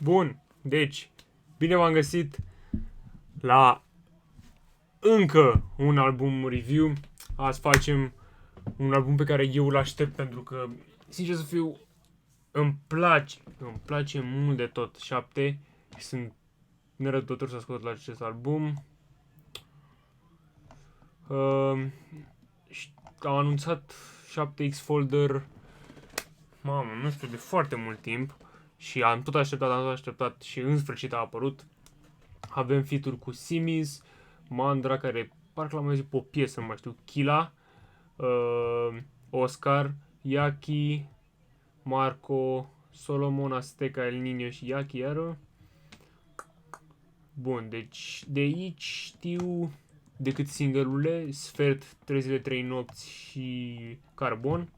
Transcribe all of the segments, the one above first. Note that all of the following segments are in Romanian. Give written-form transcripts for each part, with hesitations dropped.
Bun, deci, bine v-am găsit la încă un album review. Azi facem un album pe care eu îl aștept pentru că, sincer să fiu, îmi place mult de tot 7 și sunt nerăbdător să ascult la acest album. Au anunțat 7X Folder, mamă, nu știu, de foarte mult timp și am tot așteptat și în sfârșit a apărut. Avem feat-uri cu Simis, Mandra, care parcă l-am mai zis pe o piesă, nu mai știu, Killa, Oscar, Yaki, Marco, Solomon, Azteca, El Nino și Yaki iară. Bun, deci de aici știu decât single-urile, Sfert, 3 zile, 3 nopți și Carbon.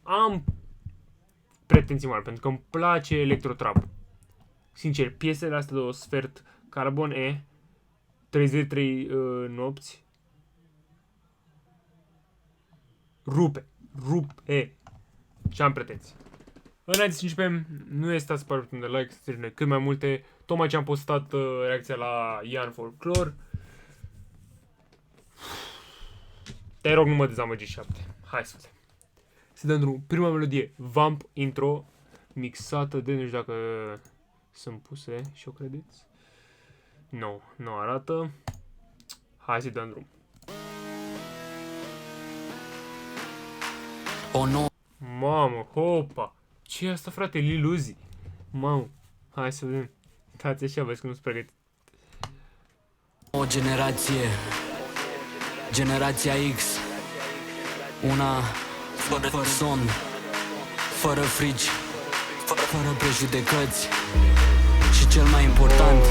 Am pretenții mari, pentru că îmi place electrotrap. Sincer, piesele astea de o Sfert, Carbon, 3 zile, 3 nopți, rupe. Și am pretenții. Înainte să începem, nu este să apăsați de like, să ține cât mai multe. Tocmai ce am postat reacția la Ian Folklore. Te rog, nu mă dezamăgi 7. Hai să vedem. Să dăm drumul. Prima melodie, Vamp Intro, mixată de, nu știu dacă sunt puse și o credeți. Nu arată. Hai să dăm drum. Oh, no. Mamă, hopa! Ce e asta, frate? Lil Uzi. Mamă, hai să vedem. Stați așa, vezi că nu-s pregătit. O generație, generația X, una fără somn, fără frici, fără prejudecăți și cel mai important,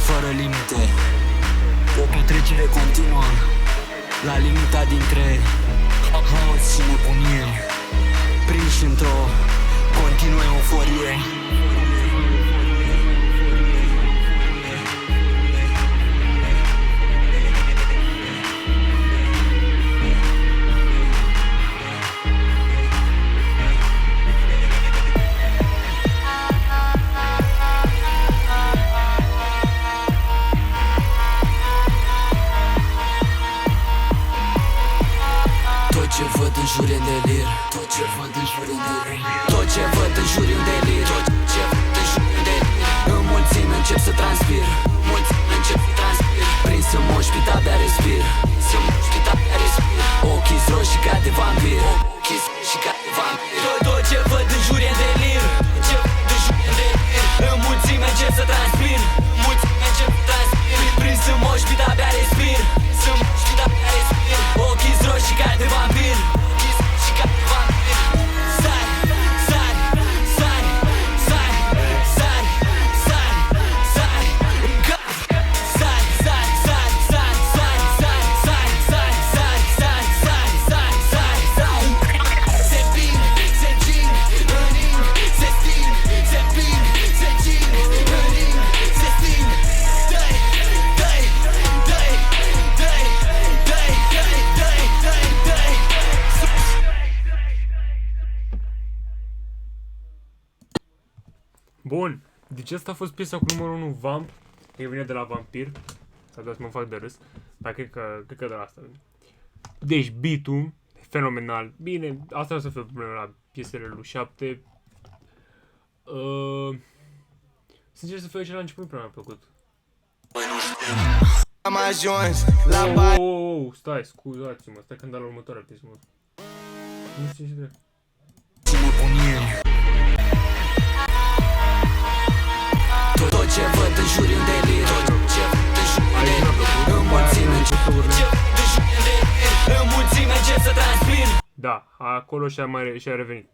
fără limite. O petrecere continuă la limita dintre haos și nebunie, prinși într-o continuă euforie. Tot ce văd în jur e în delir. Tot ce văd în jur e în delir. Tot ce văd în jur e un delir. Tot ce văd în jur e un delir. În mulțime încep să transpir. Mulțime încep să transpir. Prins în moș, abia respir. Să moș, abia respir. Ochii roșii ca de vampir. Ochii roșii ca de vampir. Tot ce văd în jur e în delir. Tot ce văd în jur e în delir. În mulțime încep să transpir. Mulțime încep să transpir. Prins în moș, abia respir. Să moș, abia respir. Ochii roșii ca de vampir. Bun, deci asta a fost piesa cu numărul 1, Vamp. E vine de la Vampir. S-a dat să mă fac de râs. Dar cred că de la asta. Deci beat-ul, fenomenal. Bine, asta o să fie problema la piesele lui 7. Sincer să fiu, ce la început prea mi-a plăcut. Am ajuns la bani. Stai, scuzați-mă, stai când la următoarea piesă, mă. Nu știu ce trebuie. Tot ce văd în jur e un delir. Tot ce văd în jur e un delir. În mulțime încep să transpir. În mulțime încep să transpir. Da, acolo și-a revenit.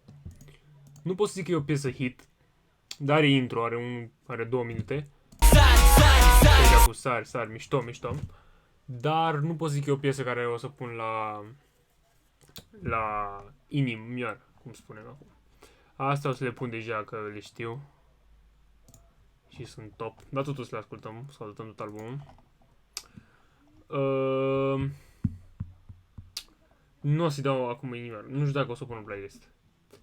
Nu pot să zic că e o piesă hit, dar are intro, are 2 minute. Sari, cu sari, mișto. Dar nu pot să zic că e o piesă care o să pun la inimioară, cum spunem acum. Asta o să le pun deja, că le știu. Și sunt top. Dar totuși le ascultăm, să ascultăm tot albumul. Nu o să-i dau acum inimioară. Nu știu dacă o să o pun în playlist.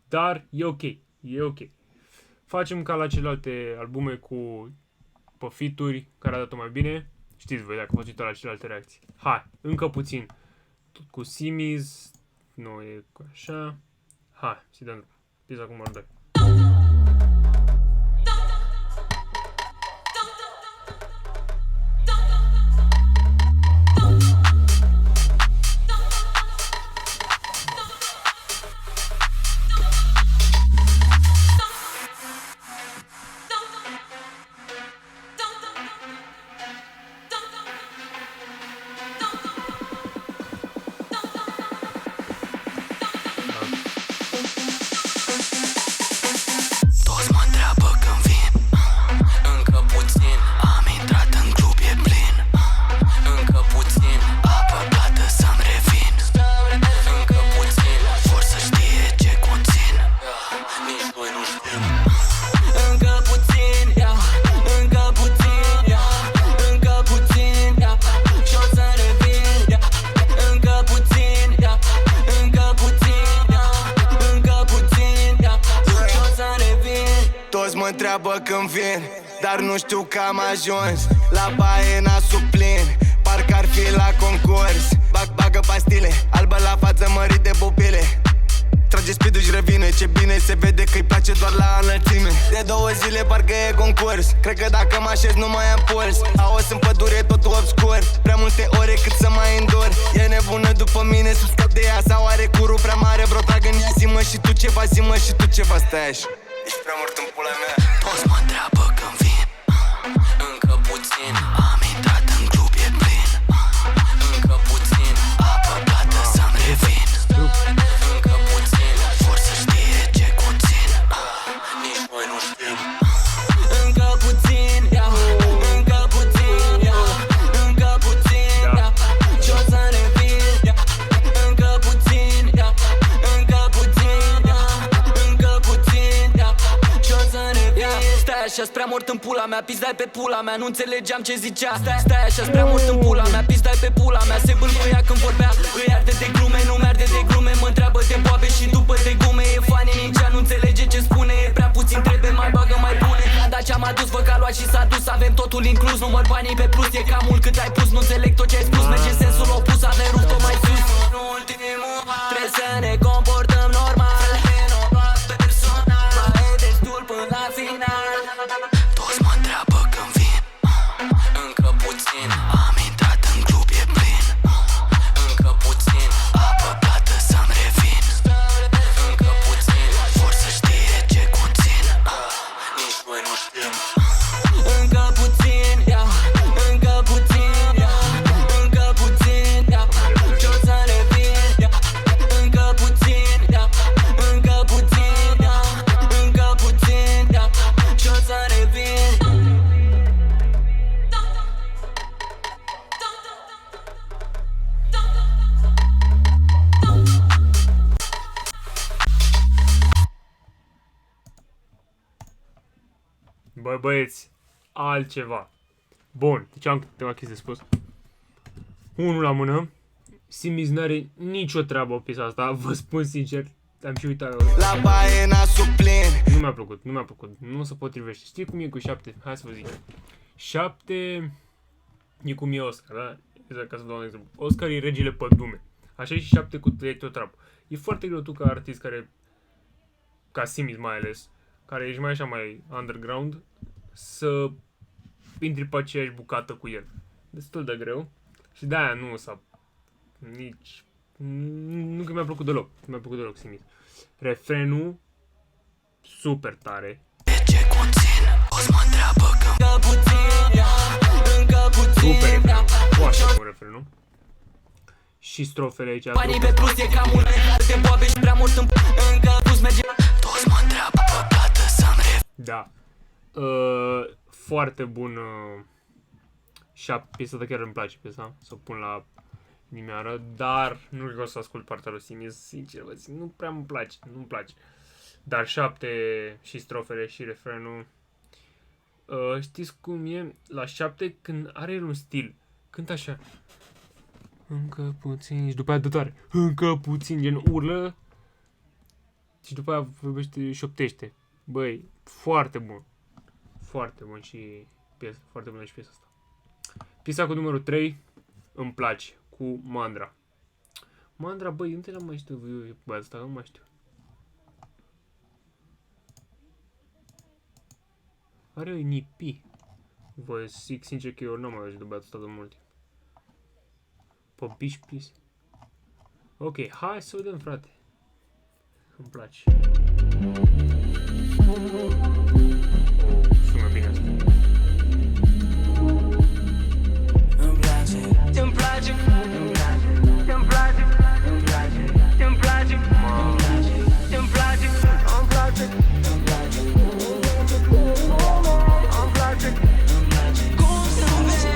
dar e ok, e ok. Facem ca la celelalte albume cu pe feat-uri care arată mai bine. Știți voi dacă v-ați uitat la celelalte reacții. Hai, încă puțin. Cu Simiz, nu e cu așa. Hai, să dăm drum. Pisa cu mordoi. Toți mă întreabă când vin. Încă puțin. Am intrat în club, e plin. Încă puțin. Apă plată să-mi revin. Încă puțin. Vor să știe ce conțin. Nici noi nu știm. Încă puțin, încă puțin, încă puțin, și-o să revin. Încă puțin, încă puțin, încă puțin, și-o să revin. Toți mă întreabă când vin, dar nu știu că am ajuns. La baie nasul plin, parcă ar fi la concurs. Bagă pastile, albă la față mărit de pupile. Trage speed-ul și revine, ce bine se vede că-i place doar la înălțime. De 2 zile parcă e concurs, cred că dacă mă așez nu mai am puls. Aos în pădure totul obscur, prea multe ore cât să mai îndur. E nebună după mine, sus scap de ea sau are curul prea mare. Vreo trag în ea, zi-mă și tu ceva, zi-mă și tu ceva, stai așa. Ești prea mort în pula mea. Toți mă întreabă când vin. Încă puțin. Am intrat în club, e plin. Încă puțin. Apă plată să-mi revin. Încă puțin. Vor să știe ce conțin. Nici noi nu știm. Încă puțin, încă puțin, încă puțin, și-o să revin. Încă puțin, încă puțin, încă puțin, și-o să revin. Stai așa-s prea mort în pula mea, pizdai pe pula mea, nu înțelegeam ce zicea. Stai așa-s prea mort în pula mea, pizdai pe pula mea. Se bâlbâia când vorbea, îi arde de glume, nu mi-arde de glume. Mă întreabă de boabe și după de gume. E funny, nici ea nu înțelege ce spune. E prea puțin, trebuie mai bagă, mai pune. Dar ce-am adus, vă că a luat și s-a dus. Avem totul inclus, număr banii pe plus. E cam mult cât ai pus, nu înțeleg tot ce ai spus. Merge în sensul opus, avem rooftop mai sus. În ultimul an, trebuie să ne comportăm normal. Nu doar personal, mai e destul până la final. Toți mă întreabă când vin. Încă puțin. Am intrat în club, e plin. Încă puțin. Apă plată să-mi revin. Încă puțin. Vor să știe ce conțin. Nici noi nu știm. Încă puțin, încă puțin, încă puțin, și-o să revin. Încă puțin, încă puțin, încă puțin, și-o să revin. Băi băieți, altceva. Bun, deci am câteva chestii de spus. Unul la mână. Simiz n-are nicio treabă pe piesa asta, vă spun sincer. Am și uitat. La baie nasul plin. Nu mi-a plăcut, nu mi-a plăcut. Nu se potrivește. Știi cum e cu 7? Hai să vă zic. 7 e cum e Oscar, da? Exact, ca să vă dau un exemplu. Oscar e regele pădume. Așa e și 7 cu Electrotrap. E foarte greu tu ca artist care, ca Simiz mai ales, care ești mai așa mai underground, să intri pe aceeași bucată cu el. Destul de greu. Și de-aia nu s-a nici... Nu că mi-a plăcut deloc. Nu mi-a plăcut deloc Simiz. Refrenul super tare. Ce conțin? Toți mă întreabă când. Încă puțin, încă puțin. Super refren. Foarte bun refrenul. Și strofele aici. Banii pe plus e cam mult. De boabe și prea mult încă plus merge. Toți mă întreabă pe plată să-mi revin. Da. Foarte bun. Și piesa asta chiar îmi place piesa. Să o pun la inimioară. Dar nu cred că o să ascult partea lui Simiz. Sincer vă zic, nu prea îmi place. Nu-mi place. Dar 7 și strofele și refrenul. Știți cum e? La 7 când are el un stil. Cântă așa. Încă puțin. Și după aia dă tare. Încă puțin. Gen urlă. Și după aia vorbește, șoptește. Băi, foarte bun. Foarte bun și piesa, foarte bună și piesa asta. Piesa cu numărul 3, îmi place, cu Mandra. Mandra, băi, unde l-am mai știu eu, băi, asta nu mai știu. Are o NP. Vă zic sincer că eu nu am mai auzit de băiatul ăsta de mult timp. Pe Beach Please. Ok, hai să vedem, frate. Îmi place. Oh, sună bine asta. Îmi place, îmi place, îmi place, îmi place, îmi place, îmi place, îmi place, îmi place, îmi place, îmi place, îmi place, cum să vezi?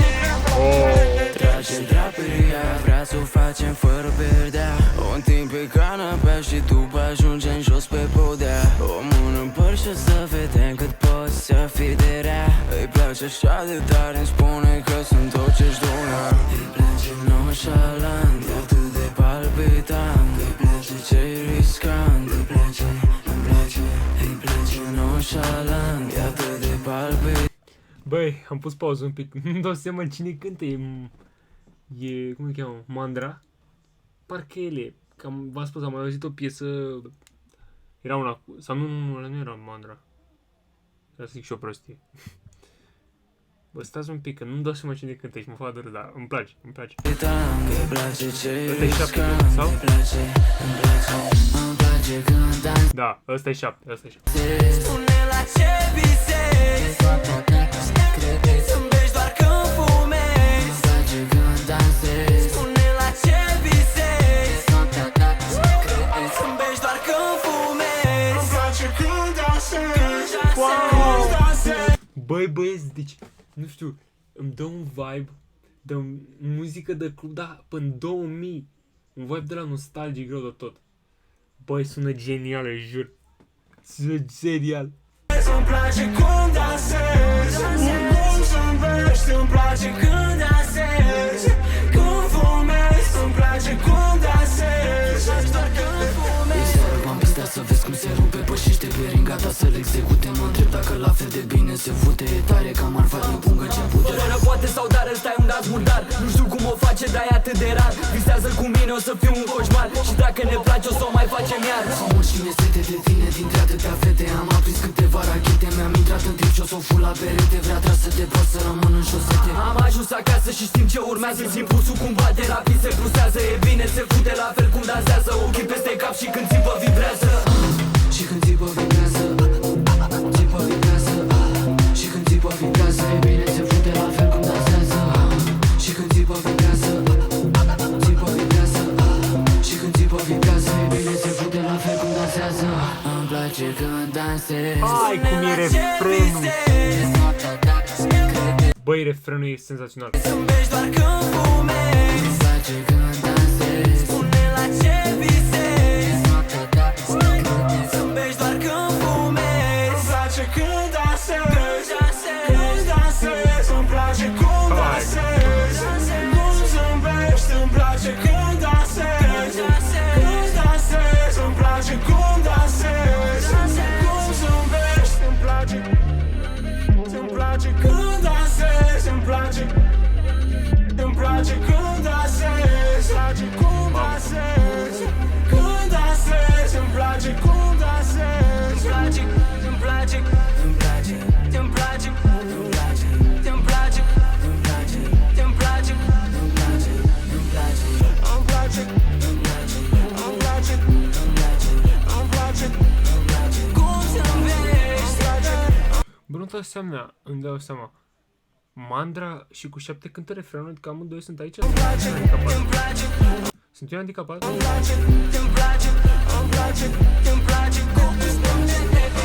Tragem draperia, vrea să o facem fără perdea. Un timp pe canapea și după ajungem jos pe podea. O mână în păr și să vedem cât poți să fii de rea. Îi place așa de tare, îmi spune că sunt tot ce-și dorea. Îi place nonșalant, e atât de palpitant. Îi place ce-i riscant, îi place, îmi place, îi place nonșalant, e atât de palpitant. Băi, am pus pauză un pic. Nu dau seama cine cântă. E cum îi cheamă? Mandra? Parcă ele. Cam v-am spus, am mai auzit o piesă. Era una. Sau nu era Mandra. Să zic și o prostie. Bă, stați un pic, că nu-mi dau seama cine cântă și mă fac de râs, dar îmi place, îmi place. Ăsta e 7, sau? Da, ăsta e 7, ăsta e 7. Spune la ce visezi, zâmbești doar când fumezi. Îmi place când dansezi. Spune la ce visezi, zâmbești doar când fumezi. Îmi place când dansezi, când dansezi. Băi, băieți, deci, nu știu, îmi dă un vibe de muzică de club, da, până în 2000. Un vibe de la nostalgic rău de tot. Băi, sună genial, îi jur. Sună genial. Îmi place când dansezi, cum zâmbești. Îmi place când dansezi, când fumezi. Îmi place când dansezi, doar când fumezi. Îi seară pe-n pista să vezi cum se rupe. Pășește pe ring, gata să-l execute. Mă întreb dacă la fel de bine se fute. E tare ca marfa din pungă ce pute. Fără poate sau dar ăsta e un das murdar. Nu știu cum o face, dar e atât de rar. Visează cu mine, o să fiu un coșmar. Și dacă ne place, o să o mai facem iar. Mult și mi-e sete de tine, dintre atâtea fete. Am aprins câteva rachete. Mi-am intrat în trip și o să o fut la perete. Vrea trasă de pot să rămân în șosete. Am ajuns acasă și știm ce urmează. Simt pulsul cum bate rapid, se pulsează. E bine, se fute la fel cum dansează. Ochii peste cap și când țipă vibrează. Și când țipă vibrează, țipă vibrează. Și când țipă vibrează, e bine, se fute la fel cum dansează. Și când țipă vibrează, țipă vibrează. Și când țipă vibrează, e bine, se fute la fel cum dansează. Îmi place când dansezi. Hai, cum e refrenul. Băi, refrenul e senzațional. Zâmbești doar când fumezi. Îmi place când dansezi. Spune la ce visezi. Zâmbești doar când fumezi. Îmi place când dansezi. Când dansezi. Îmi place cum dansezi. Cum zâmbești. Îmi place când dansezi. Când dansezi. Îmi place cum dansezi. Cum zâmbești. Îmi place. Îmi place când dansezi. Îmi place. Îmi place când dansezi. Îmi place cum dansezi. Când dansezi. Îmi place cum dansezi. Îmi place. Îmi place. Îmi place. Îmi place. Îmi place. Îmi place. Îmi place. Îmi place. Îmi place. Îmi place. Îmi place. Îmi place. Îmi place. Îmi place. Îmi place. Cum zâmbești. Bă, nu dau seama, îmi dau seama. Mandra și cu 7 cântă refrenul, că amândoi sunt aici. Îmi place. Îmi place. Sunt eu handicapat? Îmi place. Îmi place. Îmi place. Îmi place. Cum zâmbești.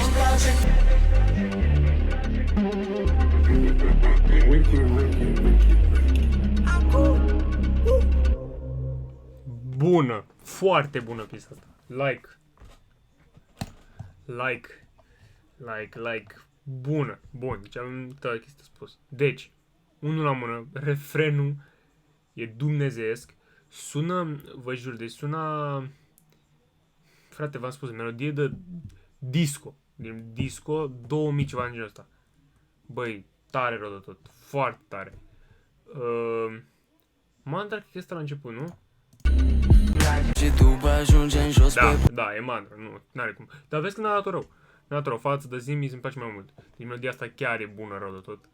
Îmi place. Bună, foarte bună piesa asta. Like. Like. Like, like. Bună, bun, deci am toate chestia spus. Deci, unul la mână, refrenul e dumnezeiesc, sună, vă jur, deci sună Frate, v-am spus, melodie de disco. Din disco 2000 ceva în genul ăsta. Băi, tare rău de tot. Foarte tare. Mantra cred că este la început, nu? Și după ajungem jos pe... Da, e mantra, nu, n-are cum. Dar vezi că n-a dat-o rău. N-a dat-o rău. Față de zi, mi se place mai mult. Din melodia asta chiar e bună rău de tot.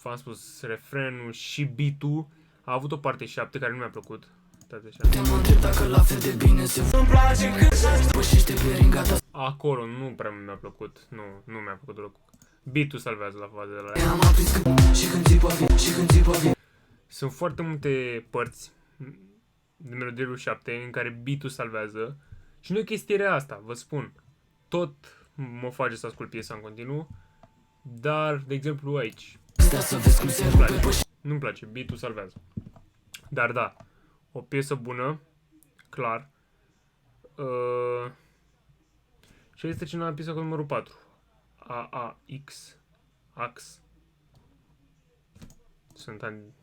V-am spus, refrenul și beat-ul a avut o parte 7 care nu mi-a plăcut. Uitați așa. Te mă întreb dacă la fel de bine îmi place când să depășește pe ringata. Acolo nu prea mi-a plăcut. Nu mi-a plăcut deloc. Beat-ul salvează la faza de la ea. Am aprins și când țipă vin, și când țipă vin. Sunt foarte multe părți de melodie 7 în care beat-ul salvează. Și nu e chestia rea asta, vă spun. Tot mă face să ascult piesa în continuu. Dar, de exemplu, aici Stai să vezi cum se rupe pe... nu-mi place, beat-ul salvează. Dar da, o piesă bună, clar. Și este cineva piesa cu numărul 4. AAX. Ax.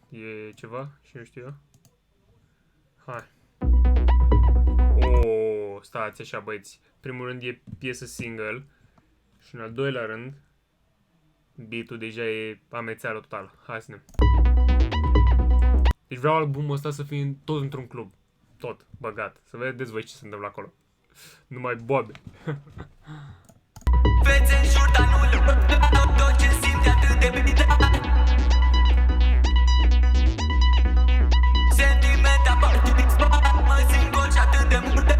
E ceva și nu știu eu. Hai. Stați așa, băieți. Primul rând e piesă single. Și în al doilea rând beat-ul deja e amețeală totală. Hai să ne. Deci vreau albumul ăsta să fie tot într-un club. Tot, băgat. Să vedeți voi ce se întâmplă acolo. Numai boabe. Fețe în jur, dar nu le... Tot ce simte atât de bine. Sentimente aparte din spate. Mă simt gol și atât de multe.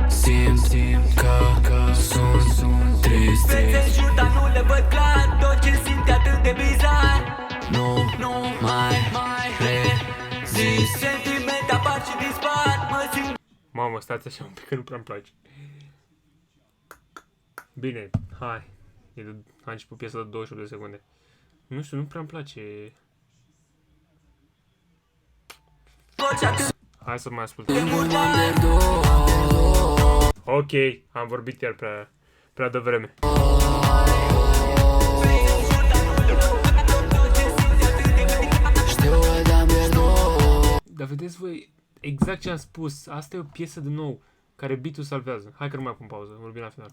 Simt că sunt trist. Fețe în jur, dar nu le văd clar. Tot ce simte atât de bizar. Nu mai rezist. Sentimente aparte și din spate. Mă simt... Mamă, stați așa un pic că nu prea-mi place. Bine, hai. A început piesa de 28 de secunde. Nu știu, nu prea-mi place. Hai să mai ascultăm. Ok, am vorbit iar prea devreme. Dar vedeți voi, exact ce am spus, asta e o piesă de nou, care beat-ul salvează. Hai că nu mai pun pauză, vorbim la final.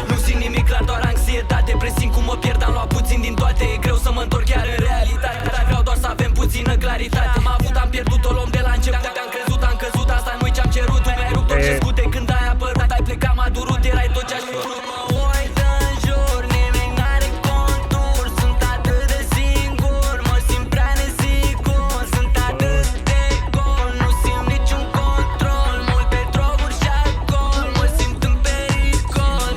Nu simt nimic clar, doar anxietate. Presimt cum mă pierd, am luat puțin din toate. E greu să mă întorc chiar în realitate. Dar vreau doar să avem puțină claritate. Am pierdut, o luăm de la început. Am crezut, am căzut, asta nu-i ce-am cerut. Tu mi-ai rupt orice scute când ai apărat. Ai plecat, m-a durut, erai tot ce-aș fi vrut. Mă uit în jur, nimic n-are contur. Sunt atât de singur, mă simt prea nesigur. Sunt atât de gol, nu simt niciun control. Multe droguri și alcool, mă simt în pericol.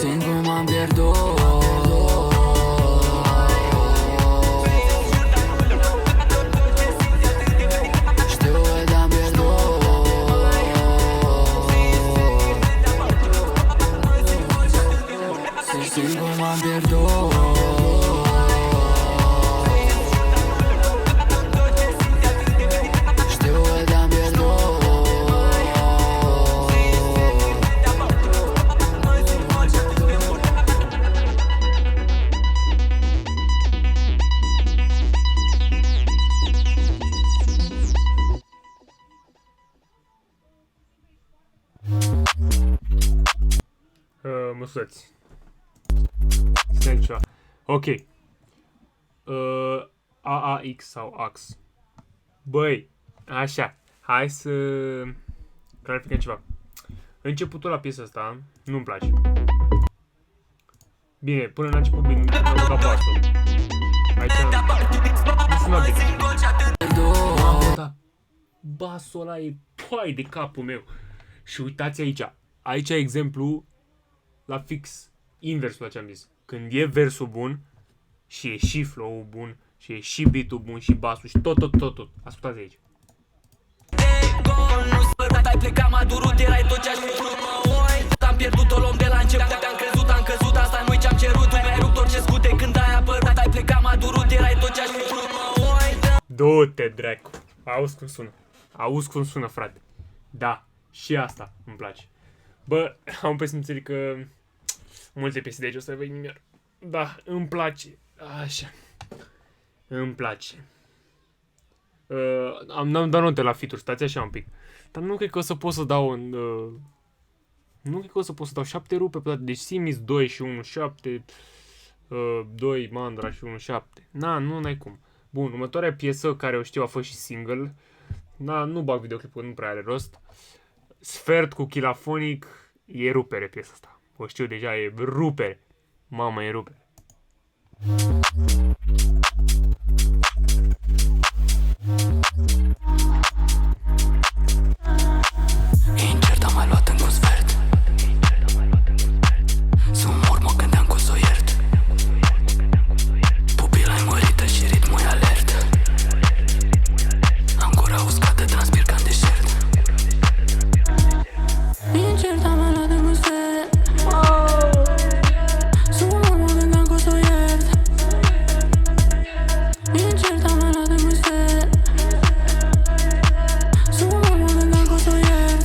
Singur m-am pierdut. Știu că te-am pierdut. Singur m-am pierdut. Știu că te-am pierdut. Mă scuzați. Stai ceva. Ok. AAX sau AX. Băi, așa. Hai să clarificăm ceva. Începutul la piesa asta nu-mi place. Bine, până la început bine, nu am dat basul. Aici nu sună bine. Mamă, da. Basul ăla e pai de capul meu. Și uitați aici. Aici e exemplu la fix inversul la ce am zis. Când e versul bun și e și flow-ul bun și e și beat-ul bun și basul și tot. Ascultați aici. gol. Nu spărat, ai plecat, m-a durut, erai tot ce-aș fi vrut. Mă uit, am pierdut o luăm de la început. Te-am crezut, am căzut, asta nu-i ce-am cerut. Tu mi-ai rupt orice scute când ai apărat. Ai plecat, m-a durut, erai tot ce-aș fi vrut. Mă uit. Du-te, dracu. Auzi cum sună. Auzi cum sună, frate. Da, și asta îmi place. Bă, am presimțit că multe piese de aici o să vei nimic. Da, îmi place. Așa. Îmi place. Am dat note la feat-uri, stați așa un pic. Dar nu cred că o să pot să dau un... nu cred că o să pot să dau 7 rupe pe toate. Deci Simis 2 și 1, 7. 2 Mandra și 1, 7. Na, nu n-ai cum. Bun, următoarea piesă care o știu a fost și single. Na, nu bag videoclipul, nu prea are rost. Sfert cu Chilafonic. E rupere piesa asta. O știu deja, e rupere. Mamă, e rupere. Incert am mai luat încă un sfert. Sunt mor, mă gândeam că o să o iert. Pupila-i mărită și ritmul e alert. Am gura uscată, transpir ca în deșert. Incert am mai luat încă un sfert. Sunt mor, mă gândeam că o să o iert. Incert am mai luat încă un sfert. Sunt mor, mă gândeam că o să o iert.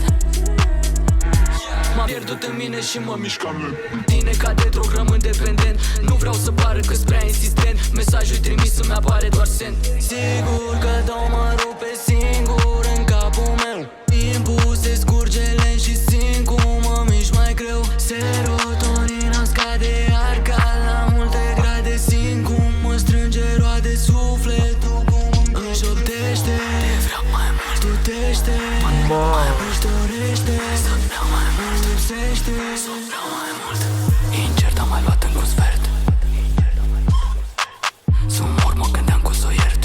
M-am pierdut în mine și mă mișcam în tine ca de drog, rămân dependent. Nu vreau să pară că-s prea insistent. Mesajul trimis să-mi apare doar send. Sigur că dau mă rupe singur în capul meu. Timpul se scurge lent și simt cum mă mișc mai greu. Serotonina scade, arca la multe grade. Simt cum mă strânge roade sufletul, cum îmi șoptește. Te vreau mai mult, tutește. Își dorește să vreau mai mult, lipsește să vreau mai mult. Incert am mai luat încă un sfert. Sunt mor, mă gândeam că o să o iert.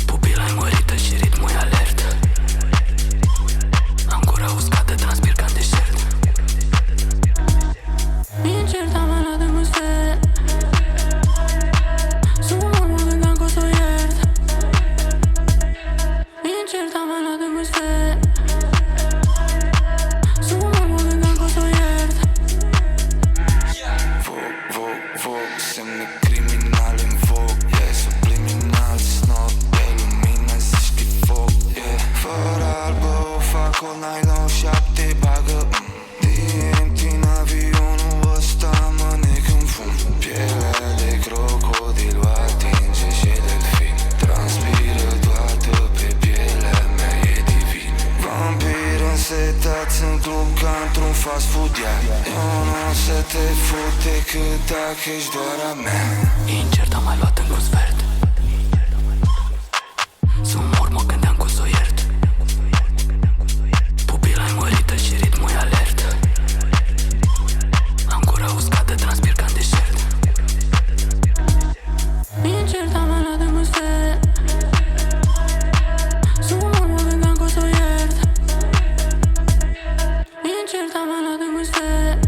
Pupila-i mărită și ritmul e alert. Am gura uscată, transpir ca în deșert. Incert am mai luat încă un sfert. Sunt mor, mă gândeam că o să o iert. Incert am mai luat încă un sfert. Sunt mor, mă gândeam că o să o iert. Voc, semne criminal în foc, yeah. Subliminal, snot, de lumină, zici că foc, yeah. Fără albă o fac all night long, 7 bagă DMT în avionul ăsta, mă nec în fum. Pielea de crocodil o atinge și delfin. Transpiră toată pe pielea mea, e divin. Vampir însetați în club ca într-un fast food, yeah. Eu nu o să te fut decât dacă ești doar a mea. Incert am mai luat încă un sfert. Sunt mor, mă gândeam că o să o iert. Pupila-i mărită și ritmul e alert. Am gura uscată, transpir ca în deșert. Incert am mai luat încă un sfert. Sunt mor, mă gândeam că o să o iert. Incert am mai luat încă un sfert.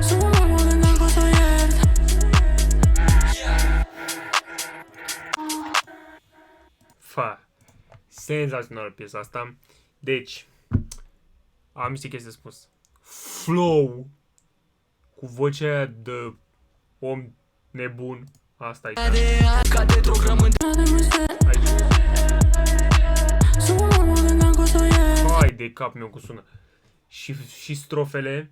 Sunt mor, mă gândeam că o să o iert. Fa. Senzațională piesa asta. Deci, am niște chestii de spus. Flow. Cu vocea aia de om nebun. Asta e. Ca de drog, rămân Aici. Sunt mor, mă gândeam că o să o iert. Hai de cap meu cum sună. Și strofele.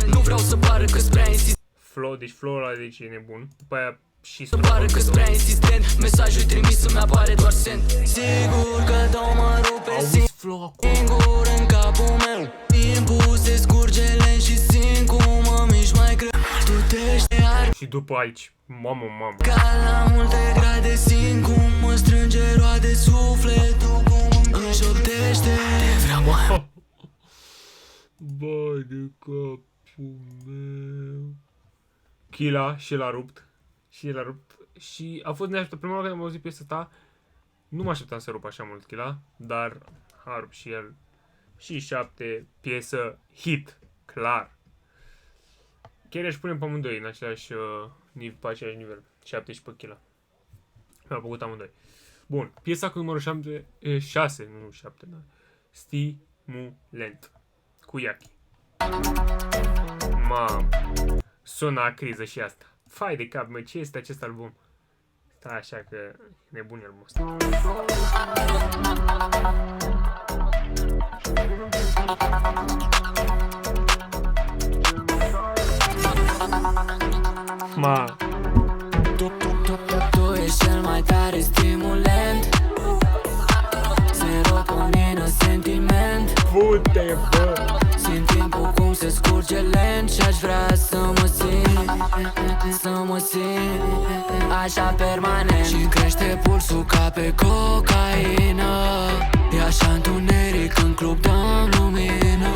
Nu vreau să pară că-s prea insistent. Flow, deci flow ăla deci e nebun. După aia și Să pară că-s prea insistent. Mesajul trimis să-mi apare doar send. Sigur că dau mă rupe auzi flow acolo. singur în capul meu. Timpul se scurge lent și simt cum mă mișc mai greu. Tutește arca Și după aici. Mamă. la multe grade. Simt cum mă strânge roade sufletul, cum îmi șoptește. Te vreau mai Bă, de capul meu. Chila și l-a rupt. Și a fost neașteptat. Prima oară când am auzit piesa ta, nu mă așteptam să rup așa mult Chila, dar a rupt și el. Și 7, piesă hit, clar. Chiar aș pune pe amândoi în același pe același nivel. 7 și pe Chila. Mi-au plăcut amândoi. Bun, piesa cu numărul 6, nu 7, da. Stimulent. Cu Yaki. Mamă, sună a criză și asta. Fai de cap, mă, ce este acest album? Stai așa că nebun e albumul ăsta. Ma. Tu ești cel mai tare stimulent. Serotonină, sentiment. Pute, bă. Simt timpul cum se scurge lent și-aș vrea să mă simt așa permanent. Și crește pulsul ca pe cocaină. E așa întuneric în club, dăm lumină.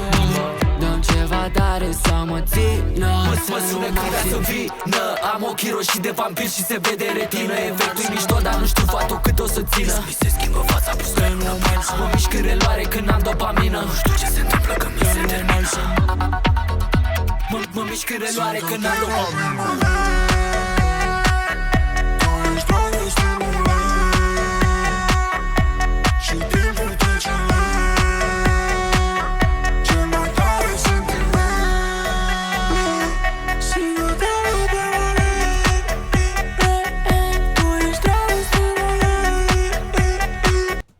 Dăm ceva tare să mă țină. Mă sună câtea să vină. Am ochii roșii de vampir și se vede retină. Efectul-i mișto, dar nu știu fata cât o să țină. Mi se schimbă fața puscă în moment. Mă mișc în reloare când am dopamină. Nu știu ce se întâmplă când mi se termină. Mă mișc în reloare când am dopamină.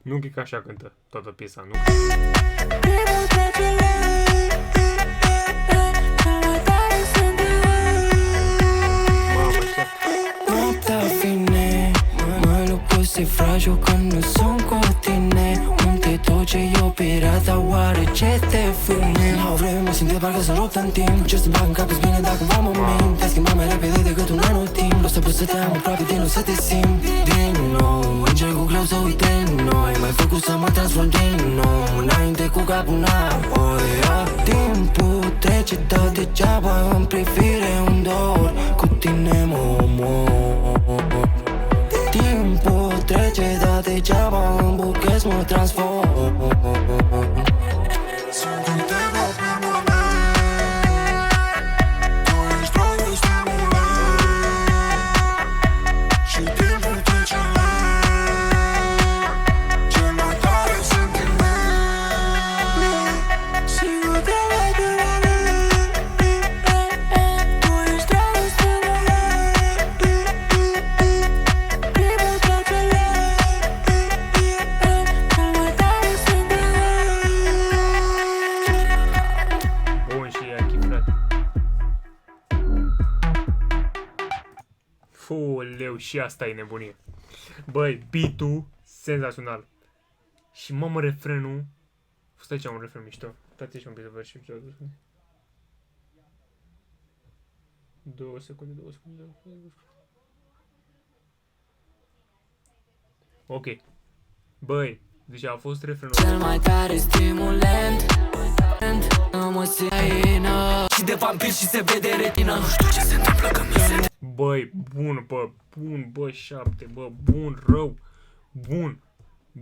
Nu cred că așa cântă toată piesa, nu? Noaptea vine, mă lupus, e fragil când nu sunt cu tine. Unde tot ce eu pirata, oare ce te fume? La o vreme mă simt de parcă să luptă în timp. Ce să bag în cap, îți bine dacă va mă mint. Te schimba mai repede decât un anotimp. O să pot să te am aproape din nou, să te simt din nou. Încerc cu greu să uite noi. M-ai făcut să mă transform din nou. Înainte cu capul înapoi. Timpul trece, dă degeaba în privire un dor. Cu tine mă omor. Timpul trece, dă degeaba în buchez mă transform. Foleu, și asta e nebunie. Băi, beat-ul senzațional. Și mamă, refrenul. Stai ce am un refren mișto. Uitați-și un pic de versi. 2 secunde. Ok. Băi, deci a fost refrenul. Cel mai tare stimulent. Mă seină. Și de vampir și se vede retină. Nu știu ce se întâmplă când mi se... Băi, bun, bă, 7, bă, bun, rău, bun,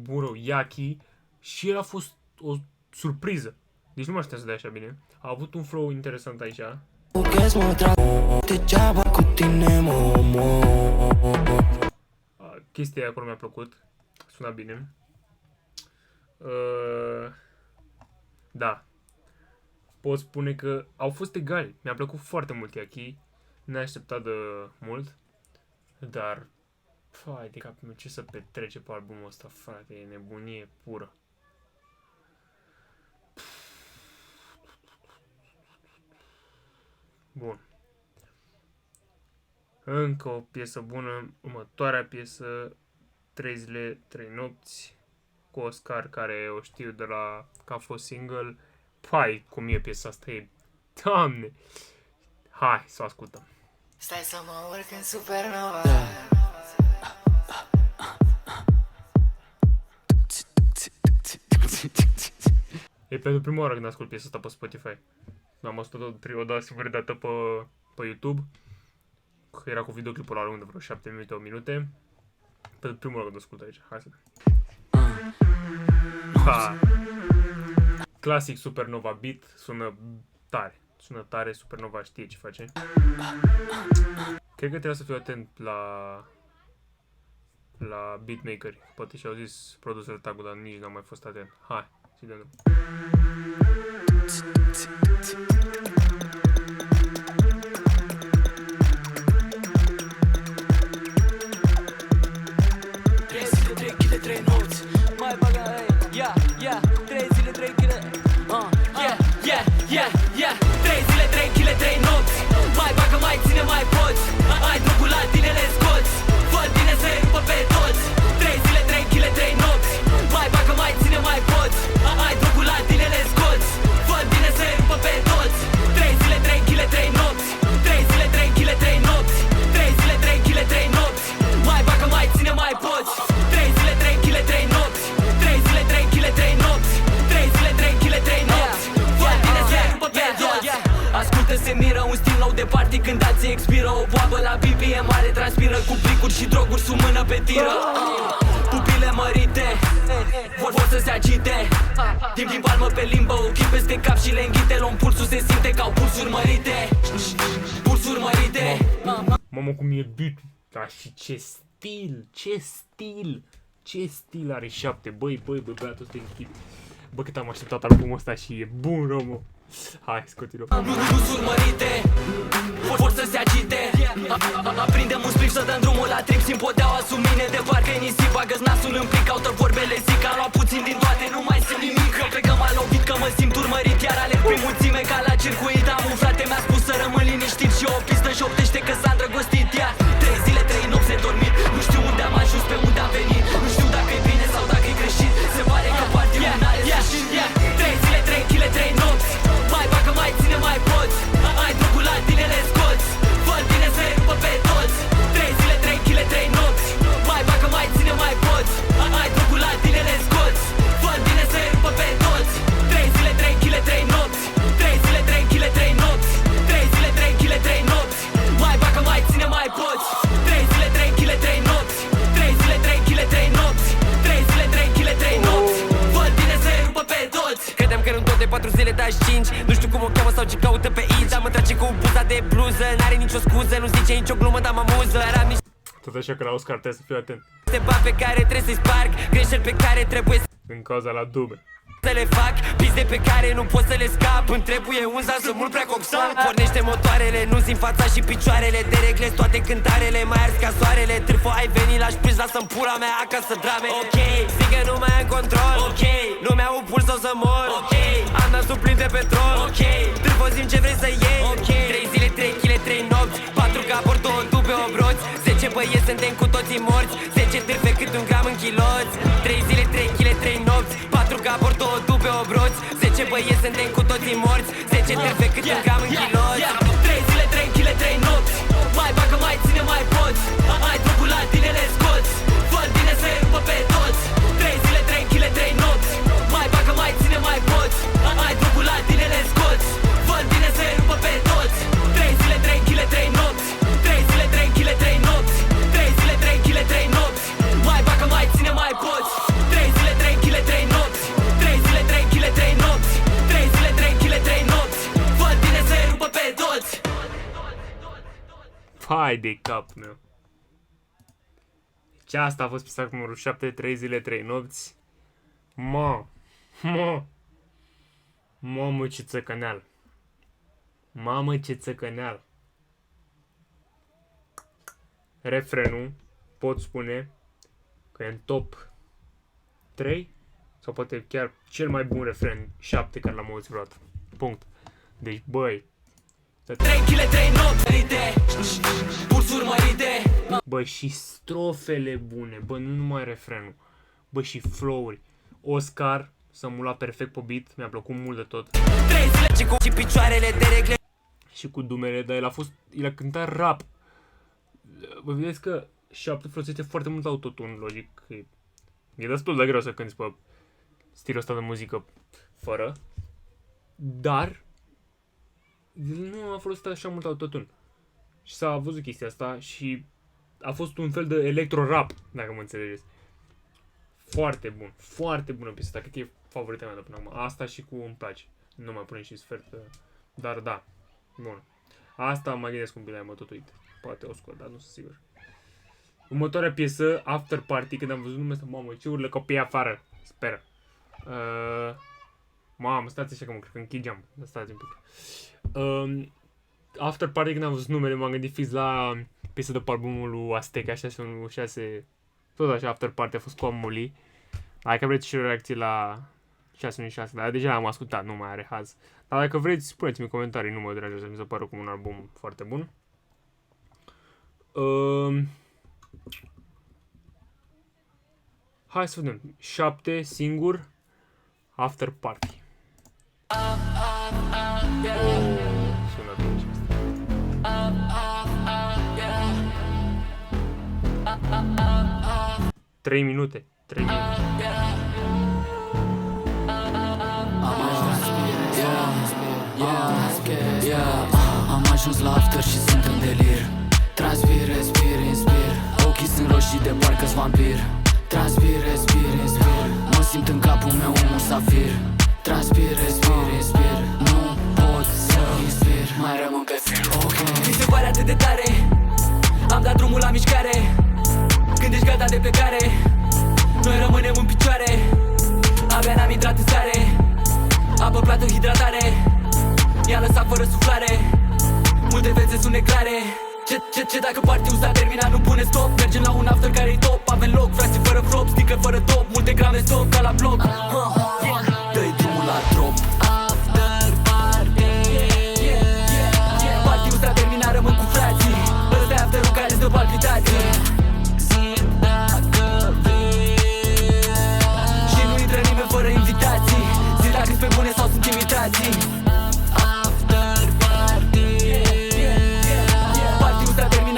rău, Yaki. Și el a fost o surpriză. Deci nu mă așteptam să dea așa bine. A avut un flow interesant aici. Chestia aia acolo mi-a plăcut. Suna bine. Da. Pot spune că au fost egali. Mi-a plăcut foarte mult Yaki. Ne-a așteptat de mult. Dar fai de capul meu, ce să petrece pe albumul ăsta, frate, e nebunie pură. Bun. Încă o piesă bună. Următoarea piesă, 3 zile, 3 nopți, cu Oscar, care o știu de la că a fost single. Pai, cum e piesa asta, e... Doamne! Hai să o ascultăm. Stai să mă urc în supernova. E pentru prima oară când ascult piesa asta pe Spotify. Am ascultat o dată singură dată pe YouTube. Era cu videoclipul la lung de vreo 7 minute, 8 minute. Pentru prima oară când ascult aici. Hai să ha. Classic Supernova beat. Sună tare, Supernova știe ce face. Cred că trebuie să fiu atent la la beatmakeri. Poate și-au zis produsele tagul, dar nici n-am mai fost atent. Hai, să dăm. Se miră un stil nou de party când alții expiră. O boabă la BPM mare transpiră, cu plicuri și droguri sub mână pe tiră. Pupile mărite vor să se agite, din palmă pe limbă, ochii peste cap și le înghite. Luăm pulsul, se simte ca au pulsuri mărite. Pulsuri mărite. Mamă, cum e beat. Da, și ce stil, ce stil. Ce stil are 7. Băi, băiatul ăsta e închid. Bă, cât am așteptat albumul ăsta și e bun, Romo. Hai, scot-i-l. Pulsuri mărite vor să se agite. Aprindem un spliff să dăm drumul la trip. Simt podeaua sub mine de parcă-i nisip. Bagă-ți nasul în plic, caută vorbele zic. Am luat puțin din toate, nu mai simt nimic. Cred că m-a lovit, că mă simt urmărit. Iar alerg prin mulțime ca la circuit. Am un frate, mi-a spus să rămân liniștit. Și o pistă șoptește că s-a îndrăgostit. Iar 3 zile, 3 nopți nedormit. Nu știu unde am ajuns, pe unde am venit. Nu știu dacă e bine sau dacă e greșit. Se pare că partea n-are sfârșit. 3 zile, 3 kg, 3 nopți. Mai bagă, mai ține, mai poți. Ai drogul la tine, le scoți. Fă tine să rupă pe toți. 3 zile, 3 kg, 3 nopți. Mai bagă, mai ține, mai poți. Ai drogul la tine, le scoți. Fă tine să rupă pe toți. 3 zile, 3 kg, 3 nopți. 3 zile, 3 kg, 3 nopți. 3 zile, 3 kg, 3 nopți. Mai bagă, mai ține, mai poți. 3 zile, 3 kg, 3 nopți. 3 zile, 3 kg, 3 nopți. 3 zile, 3 kg, 3 nopți. Fă tine să rupă pe toți. Credeam că era un tot de 4 zile, dași 5. Nu știu cum o cheamă sau ce caută pe aici. Dar mă trage cu buza de bluză. N-are nicio scuză, nu zice nicio glumă, dar mă amuză. Dar am Tot așa că la Oscar trebuie să fiu atent. niște bani pe care trebuie să-i sparg. Greșeli pe care trebuie În cauza la dume. să le fac. Pizde pe care nu pot să le scap. Îmi trebuie un zan, sunt mult prea coxan. Pornește motoarele, nu simt fața și picioarele. Te reglez toate cântarele, mai ars ca soarele. Târfă ai venit la șpriț, lasă-mi pula mea acasă drame. Ok, zic că nu mai am control. Ok, nu mi-au un puls sau să mor. Ok, am nasul plin de petrol. Ok, târfă zi-mi ce vrei să iei. Ok, 3 zile, 3 kg, 3 nopți. 4 capori, 2 tube, 8 broți. 10 băieți, suntem cu toții morți. 10 târfe cât un gram în chiloți. 3 zile, 3 kg, 3 nopți. 4 capori, 2 tube, 8 broți. 10 băieți, suntem cu toții morți. 10 târfe cât un gram în chiloți. 3 zile, 3 kg, 3 nopți. Mai bagă, mai ține, mai poți. Ai drogul la tine, le scoți. Fă tine să rupă pe toți. 3 zile, 3 kg, 3 nopți. Mai bagă, mai ține, mai poți. Ai drogul la tine, le scoți. Fă tine să rupă pe toți. 3 zile, 3 kg, 3 nopți. 3 zile, 3 kg, 3 nopți. 3 zile, 3 kg, 3 nopți. Mai bagă, mai ține, mai poți. 3 zile, 3 kg, 3 nopți. 3 zile, 3 kg, 3 nopți. 3 zile, 3 kg, 3 nopți. Fă tine să rupă pe toți. Hai de cap meu. Deci asta a fost piesa cu numărul 7, 3 zile, 3 nopți. Mamă ce țăcăneală. Mamă ce țăcăneală. Refrenul pot spune că e în top 3 sau poate chiar cel mai bun refren 7 care l-am auzit vreodată. Punct. Deci băi, 3 kg, 3 nopți. Pulsuri mărite. bă, și strofele bune, bă, nu numai refrenul, bă, și flow-uri. Oscar s-a mulat perfect pe beat, mi-a plăcut mult de tot. 3 zile și picioarele te regle. Și cu dumele, dar el a cântat rap. Vă vedeți că 7 folosește foarte mult autotune, logic. E destul de greu să cânti pe stilul ăsta de muzică fără. Dar nu a folosit așa mult autotune. Și s-a văzut chestia asta și a fost un fel de electro-rap, dacă mă înțelegeți. Foarte bun, foarte bună piesa asta, cred că e favorita mea de până acum. Asta și cu îmi place. Nu mai pune și sfert, dar da, bun. Asta mă gândesc un pic la mă tot uit. Poate o scot, dar nu sunt sigur. Următoarea piesă, After Party, când am văzut numele ăsta, mamă, ce urlă copiii afară. Sper. Mamă, stați așa că mă cred că închid geam. Stați un pic. After Party, când am văzut numele, m-am gândit fix la piesă de pe albumul lui Azteca 616. Tot așa, After Party a fost cu Amuli. Dacă vreți și o reacție la 616, dar deja am ascultat, nu mai are haz. Dar dacă vreți, spuneți-mi în comentarii, nu mă deranjează, mi se pare cum un album foarte bun. Hai să vedem. 7 singur. After Party. Sună bine și asta. 3 minute. 3 minute. Am ajuns la after și sunt în delir. Transpir, respir, inspir. Ochii sunt roșii de parcă-s vampir. Transpir, respir, inspir. Mă simt în capul meu un musafir. Transpir, respir, inspir. Nu pot să inspir, mai rămân pe fir. Ok. Mi se pare atât de tare. Am dat drumul la mișcare. Când ești gata de plecare, noi rămânem în picioare. Abia n-am intrat în stare. Apă plată, hidratare. I-a lăsat fără suflare. Multe fețe sunt neclare. Ce dacă party-ul s-a terminat, nu pune stop. Mergem la un after care-i top. Avem loc, frații fără flop, stică fără top. Multe grame stop, ca la bloc. Dă-i drumul la drop. After party. Party-ul s-a terminat, rămân cu frații. Ăsta-i after-ul care-ți dă palpitații. Zi dacă vii. Și nu intră nimeni fără invitații. Zi dacă-s pe bune sau sunt imitații.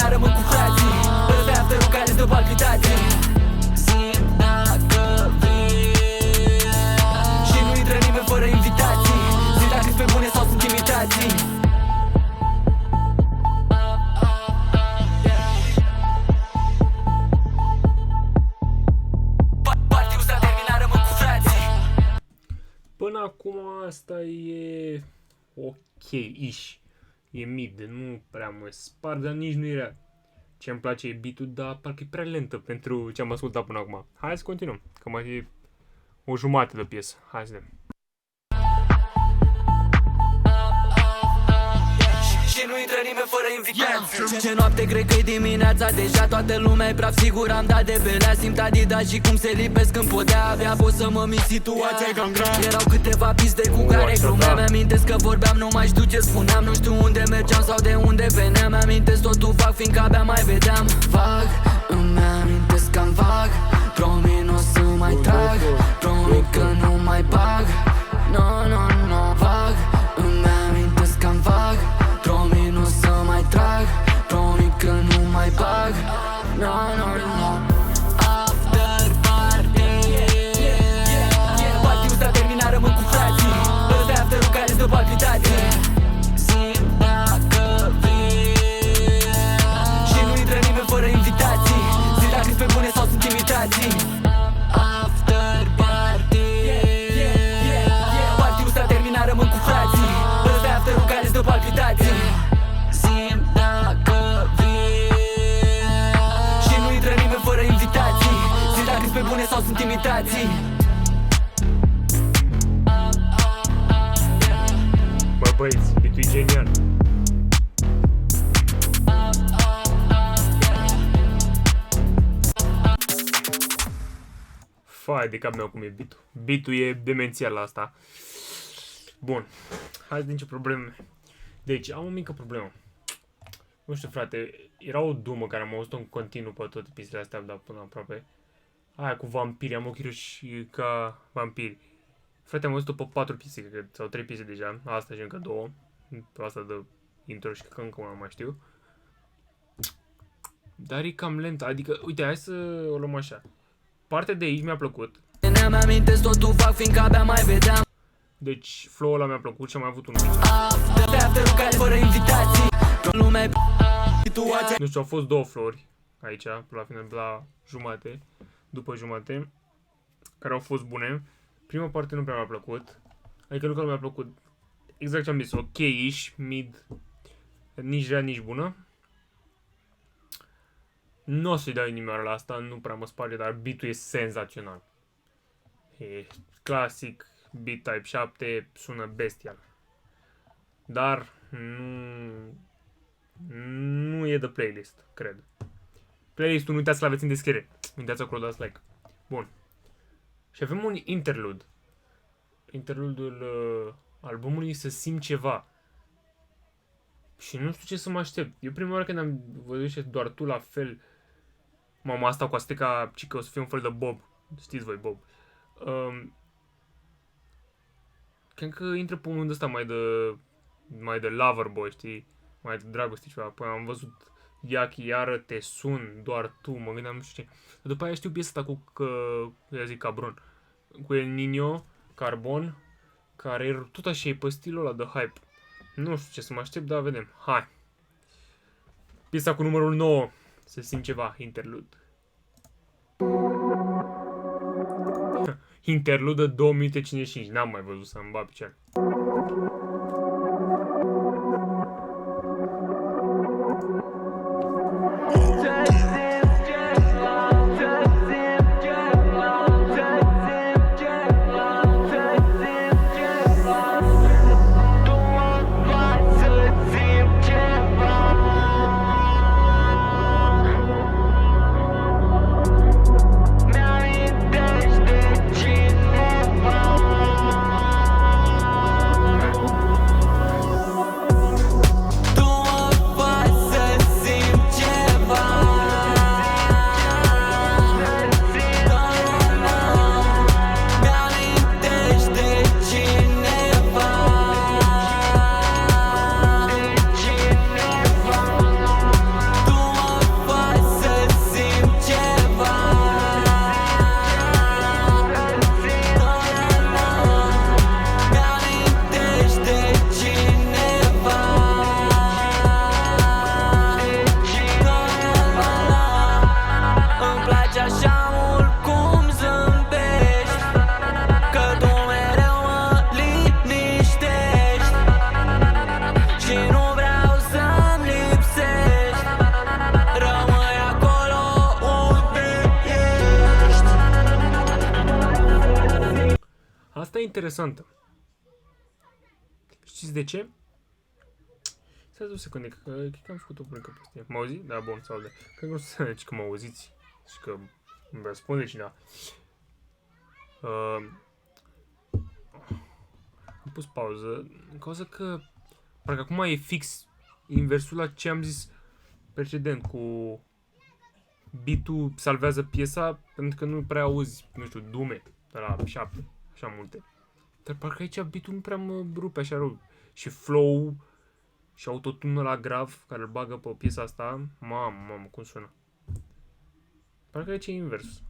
Rămân cu frații. Ăsta-i after-ul care-ți dă palpitații. Zi dacă vii. Și nu intră nimeni fără invitații. Zi dacă-s pe bune sau sunt imitații. Party-ul s-a terminat, rămân cu frații. Până acum asta e ok-ish. E mid, nu prea mă spar, dar nici nu era. Ce-mi place e beat-ul, dar parcă e prea lentă pentru ce am ascultat până acum. Hai să continuăm, că mai e o jumătate de piesă. Hai să vedem. Și nu intră nimeni fără invitații. Ce noapte, cred că-i dimineața. Deja toată lumea e praf, sigur am dat de belea. Simt Adidas și cum se lipesc când podea. Abia pot să mă mișc, situația e cam grea. Erau câteva piste cu care glumeam. Mi-amintesc că vorbeam, nu mai știu ce spuneam. Nu știu unde mergeam sau de unde veneam. Mi-amintesc totul vag, fiindcă abia mai vedeam. Vag, îmi amintesc cam vag. Promit n-o să mai trag. Promit că nu mai bag. No, no, no, vag. Îmi amintesc cam vag. Promit n-o să mai trag. Promit că nu mai bag. No, no, no. After party. Party-ul s-a terminat, rămân cu frații. Ăsta-i after-ul care-ți dă palpitații. Zi dacă vii. Și nu intră nimeni fără invitații. Zi dacă-s pe bune sau sunt imitații. After party. Party-ul s-a terminat, rămân cu frații. Ăsta-i after-ul care-ți dă palpitații. Zi dacă vii. Și nu intră nimeni fără invitații. Zi dacă-s pe bune sau sunt imitații. Bă, băieți, beat-ul e genial. Fai de cap meu cum e beat-ul. Beat-ul e demențial la asta. Bun, hai să vedem ce probleme. Deci, am o mică problemă. Nu știu, frate, era o dumă care am auzit-o în continuu pe toate piesele astea, dar până aproape. Aia cu vampiri, am ochii roșii ca vampiri. Frate, am auzit-o pe 4 piese, cred, sau 3 piese deja. Asta și încă 2. Pe asta de intro și că încă una mai știu. Dar e cam lent, adică, uite, hai să o luăm așa. Partea de aici mi-a plăcut. Ne-mi amintesc totul fac, fiindcă abia mai vedeam. Deci, flow-ul ăla mi-a plăcut și am mai avut un mic. After-ul care fără invitații. Lumea situația. Nu știu, au fost 2 flow-uri aici, la final, la jumate, după jumate, care au fost bune. Prima parte nu prea mi-a plăcut, adică lucrul mi-a plăcut, exact ce am zis, ok-ish, mid, nici rea, nici bună. Nu o să-i dau inimioară la asta, nu prea mă sparge, dar beat-ul e senzațional. E clasic, beat Type 7, sună bestial. Dar nu e de playlist, cred. Playlistul, nu uitați să-l aveți în descriere. Nu uitați acolo, dați like. Bun. Și avem un interlude. Interludul albumului Să simt ceva. Și nu știu ce să mă aștept. Eu prima oară când am văzut și doar tu la fel. Mama asta cu asteca, ci că o să fie un fel de Bob. Știți voi, Bob. Cred că intră pe unul ăsta mai de lover boy, știi? Mai de dragoste ceva. Păi am văzut Yaki, iară te sun, doar tu, mă gândeam nu știu ce. După aia știu piesa asta Cabron. Cu El Niño, Carbon, care e tot așa, e pe stilul ăla de hype. Nu știu ce să mă aștept, dar vedem. Hai! Piesa cu numărul 9. Să simt ceva, interlude. Interlude 2 minute 55. N-am mai văzut să-mi bat picioare. Asta e interesantă. Știți de ce? Stai o secundă, cred că am făcut o brâncă pe asta. Mă auzi? Da, bun, sau de. Cred că nu să zici că mă auziți și că îmi răspunde cineva. Am pus pauză în cauza că parcă acum e fix inversul la ce am zis precedent cu beat-ul salvează piesa pentru că nu prea auzi, nu știu, dume de la 7, așa multe. Dar parcă aici beat-ul nu prea mă rupe așa rău. Și flow și autotune la grav care îl bagă pe piesa asta, mamă, cum sună. Parcă aici e invers.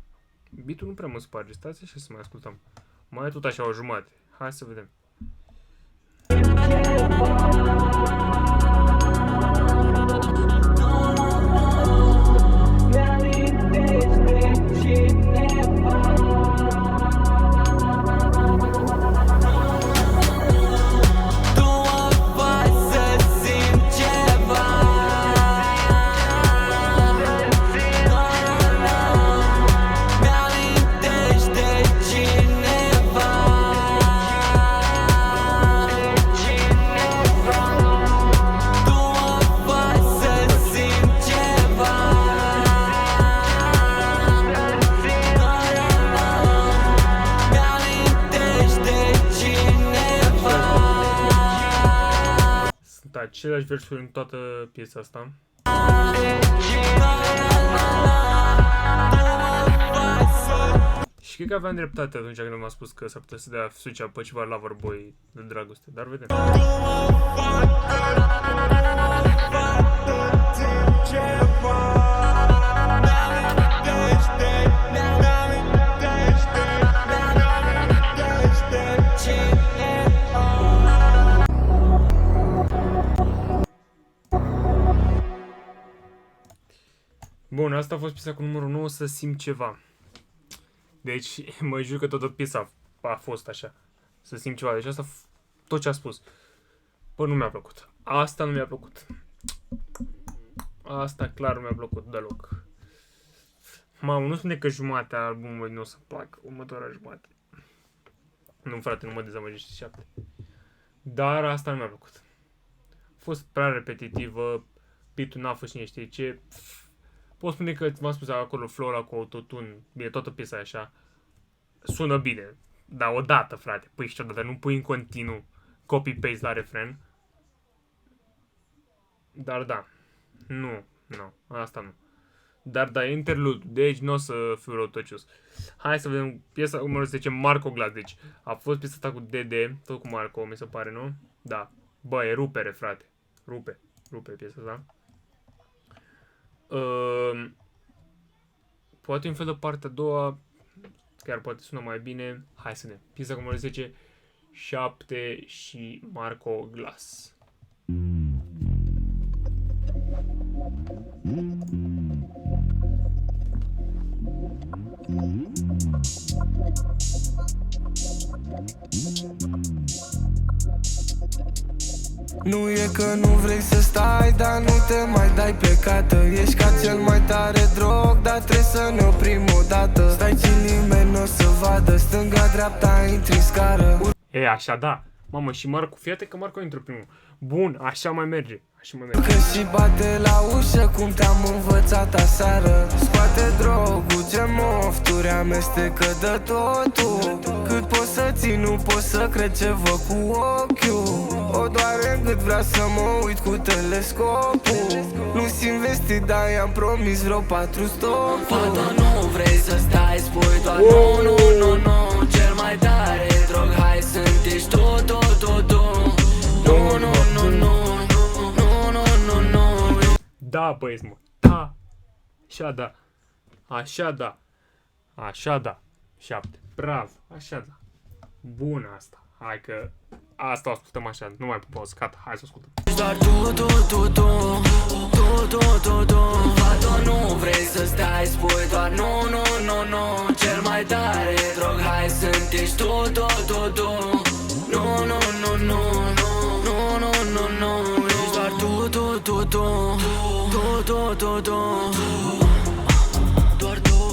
Beat-ul nu prea mă sparge, stați așa să mai ascultăm. Mai e tot așa o jumătate. Hai să vedem. Aceleași versuri în toată piesa asta. Și cred că aveam dreptate atunci când m-a spus că s-ar putea să dea switch pe ceva Loverboy de dragoste, dar vedem. Bun, asta a fost piesa cu numărul 9, Să simt ceva. Deci, mă jur că toată piesa a fost așa. Să simt ceva. Deci asta, tot ce a spus. Păi nu mi-a plăcut. Asta nu mi-a plăcut. Asta clar nu mi-a plăcut deloc. Mamă, nu spune că jumatea albumului nu o să placă. Următoarea jumate. Nu, frate, nu mă dezamăgește 7. Dar asta nu mi-a plăcut. A fost prea repetitivă. Beat-ul n-a fost cine știe ce. Pot spune că v-am spus acolo flow ăla cu autotune. Bine, toată piesa e așa. Sună bine. Dar odată, frate. Păi și odată. Nu pui în continuu copy-paste la refren. Dar da. Nu. Asta nu. Dar da, interlude. Deci nu o să fiu răutăcios. Hai să vedem piesa numărul 10, Marco Glass. Deci a fost piesa asta cu DD, tot cu Marco, mi se pare, nu? Da. Bă, e rupere, frate. Rupe piesa asta. Poate un fel de partea a doua. Chiar poate sună mai bine. Hai să vedem. Piesa cu numărul 10, 7 și Marco Glass. Nu e că nu vrei să stai, dar nu te mai dai plecată. Ești ca cel mai tare drog, dar trebuie să ne oprim odată. Stai ce nimeni n-o să vadă, stânga-dreapta intri în scară. E, așa da. Mamă, și Marco, fiate că Marco intră primul. Bun, așa mai merge. Că și bate la ușă cum te-am învățat aseară. Scoate drogul, ce mofturi, amestecă de totul. Cât pot să țin, nu pot să cred ce văd cu ochiul. O doare în gât, vrea să mă uit cu telescopul. Nu simt vestit, dar i-am promis vreo 4 stopuri. Fata, nu vrei să stai, spui doar nu, cel mai tare drog, hai să-mi ești tot. Da, băieți, mă. Da. Așa da. 7. Bravo. Așa da. Bun asta. Hai că asta o ascultăm așa. Nu mai pot. Gata. Hai să ascultăm. Doar tu. Fata, nu vrei să stai, spui doar nu, cel mai tare drog, hai să-mi ești tot. Nu, ești doar tu. Doar tu.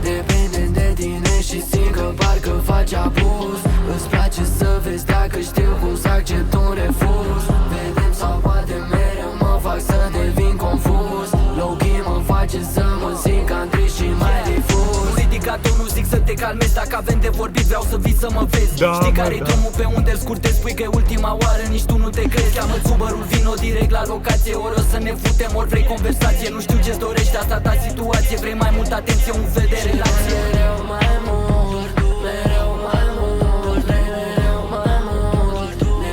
Depinde de tine și simt că parcă faci abuz. Îți place să vezi dacă știu cum să accept un refuz. Vedem sau poate mereu mă fac să devin confuz. Low-key mă face să mă simt cam trist și mai difuz. Ridicatul nu zic să te calmezi, dacă avem de vorbit vreau să vii să mă vezi. Da, știi care-i drumul pe unde-l scurtezi, spui că e ultima oară, nici tu nu te crezi. Cheamă-ți Uber-ul, vino direct la locație. Ori o să ne futem, ori vrei conversație. Nu știu ce-ți dorești, asta ta situație. Vrei mai mult atenție, un fel de relație. Mereu mai mult,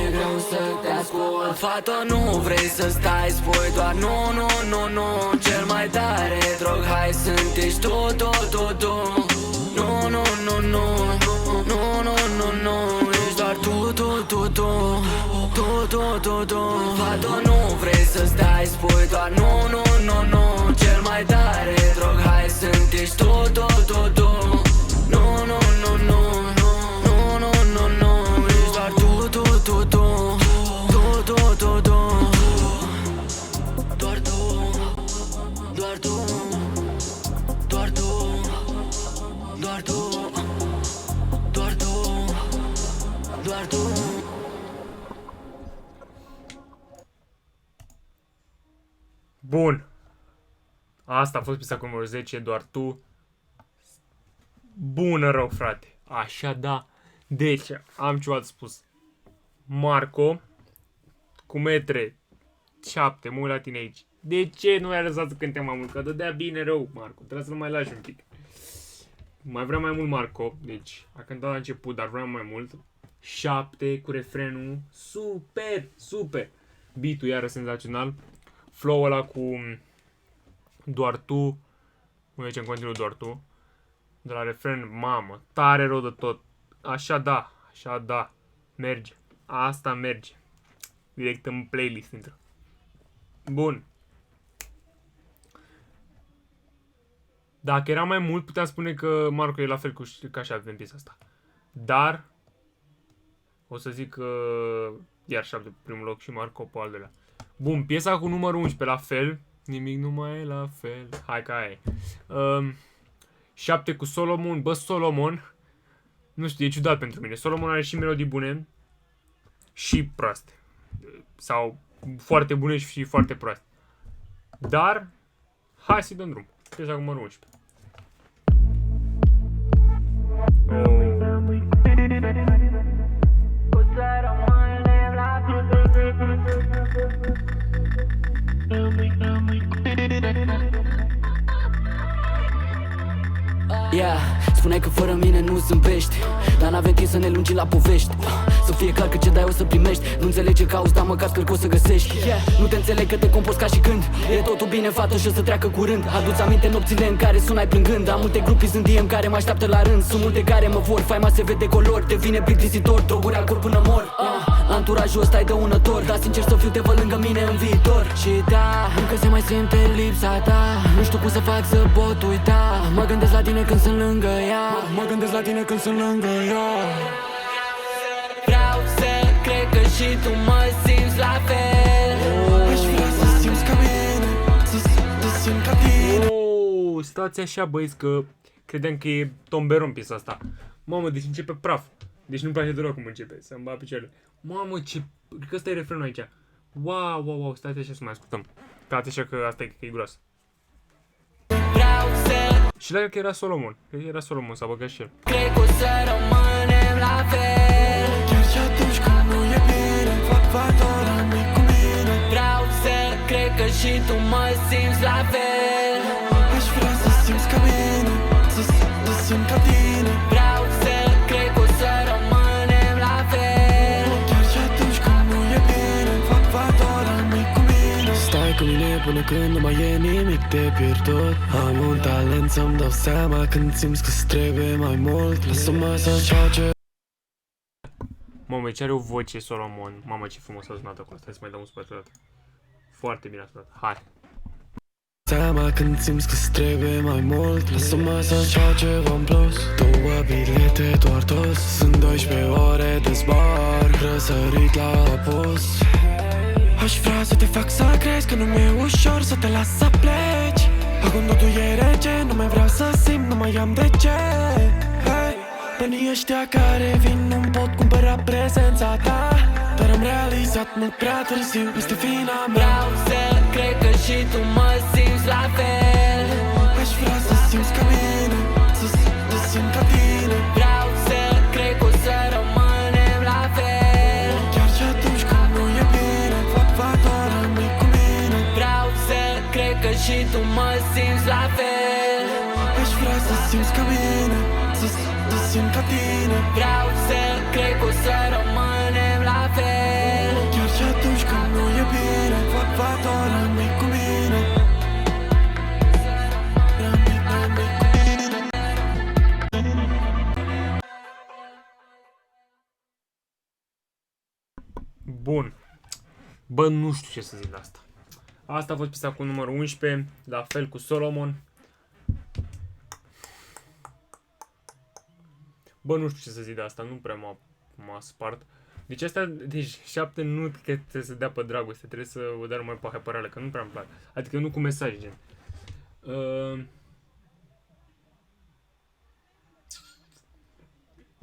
e greu să te ascult. Fata, nu vrei să stai, spui doar nu, cel mai tare drog, hai să-mi ești tot. Nu, ești doar tu. Fata, nu vrei să stai, spui doar nu, cel mai tare drog, hai să-mi ești tot. Nu, ești doar tu. Doar tu. Bun. Asta a fost piesa cu numărul 10, doar tu. Bună rău, frate. Așa da. Deci, am ceva de spus. Marco, cu metre 7, mă uit la tine aici. De ce nu ai lăsat să cânte mai mult? Că dădea bine rău, Marco. Trebuie să-l mai lași un pic. Mai vreau mai mult Marco. Deci, a cântat la început, dar vreau mai mult. 7 cu refrenul. Super. Beat-ul iară senzațional. Flow-ul ăla cu doar tu. Merge în continuu doar tu. De la refren, mamă, tare rău de tot. Așa da. Merge. Asta merge. Direct în playlist intră. Bun. Dacă era mai mult, puteam spune că Marco e la fel ca și în piesa asta. Dar o să zic că iar 7 pe primul loc și Marco pe al doilea. Bun, piesa cu numărul 11 la fel. Nimic nu mai e la fel. Hai că aia e. 7 cu Solomon. Bă, Solomon, nu știu, e ciudat pentru mine. Solomon are și melodii bune și proaste. Sau foarte bune și foarte proaste. Dar hai să-i dăm drum. Piesa cu numărul 11. Yeah, spuneai că fără mine nu sunt pești, dar n-avem timp să ne lungim la povești. Să fie clar că ce dai o să primești. Nu înțelegi ce cauți, dar măcar sper că o să găsești. Nu te înțeleg că te comporți ca și când e totul bine, fată, și o să treacă curând. Adu-ți aminte nopțile în care sunai plângând. Am multe grupii în DM care mă așteaptă la rând. Sunt multe care mă vor, faima se vede color. Devine plictisitor, droguri, alcool până mor. Anturajul ăsta e dăunător, dar sincer să fiu, te văd lângă mine în viitor. Și da, încă se mai simte lipsa ta. Nu știu cum să fac să pot uita. Mă gândesc la tine când sunt lângă ea. Mă gândesc la tine când sunt lângă ea. Vreau să cred că și tu mă simți la fel. Aș vrea să simți ca mine, să simt ca tine. Oh, stați așa, băieți, că credeam că e tomberon piesa asta. Mamă, deci începe praf. Deci nu-mi place deloc cum începe, să-mi bat picioarele. Mamă, ce... Cred că ăsta e refrenul aici. Wow, wow, wow, stați așa să mai ascultăm. Stați așa că asta e, că e gros. Și dacă era Solomon. Cred că era Solomon, s-a băgat și el. Cred că o să rămânem la fel. Chiar și atunci când nu e bine, va dormi cu mine. Vreau să cred că și tu mă simți la fel. Aș vrea să simți ca mine, să simt ca tine. Vreau să cred că o să rămânem la fel. Chiar și atunci când nu e bine, va dormi cu mine. Stai cu mine până când nu mai e nimic de pierdut. Am un talent să-mi dau seama când simți că-ți trebuie mai mult. Lasă-mă să încerce. Mamă, ce are o voce Solomon. Mamă, ce frumos a sunat acolo. Stai să mai dau un spate o dată. Foarte bine a sunat. Hai. Seama când simți că-ți trebuie mai mult. Lasă-mă să încerc ceva în plus. 2 bilete, doar dos. Sunt 12 ore de zbor, răsărit la apus. Aș vrea să te fac să crezi că nu mi-e ușor să te las să pleci. Acum totul e rece, nu mai vreau să simt, nu mai am de ce. Hey, banii ăștia care vin nu-mi pot cumpăra prezența ta. Dar am realizat mult prea târziu, este vina mea. Vreau să cred că și tu mă simți la fel. Aș vrea să simți ca mine, să simt ca tine. Vreau să cred că o să rămânem la fel. Chiar și atunci când nu e bine, va dormi cu mine. Vreau să cred că și tu mă simți la fel. Aș vrea să simți ca mine, să simt ca tine. Vreau să cred că o să rămânem la fel. Chiar și atunci când nu e bine, va dormi cu mine. Dormi cu mine. Bun. Bă, nu știu ce să zic la asta. Asta a fost piesa cu numărul 11. La fel cu Solomon. Bă, nu știu ce să zic de asta. Nu prea m-a spart. Deci asta, deci 7 nu cred că trebuie să dea pe dragoste. Trebuie să o dea numai pe hyperale, că nu prea îmi plac. Adică nu cu mesaj, gen.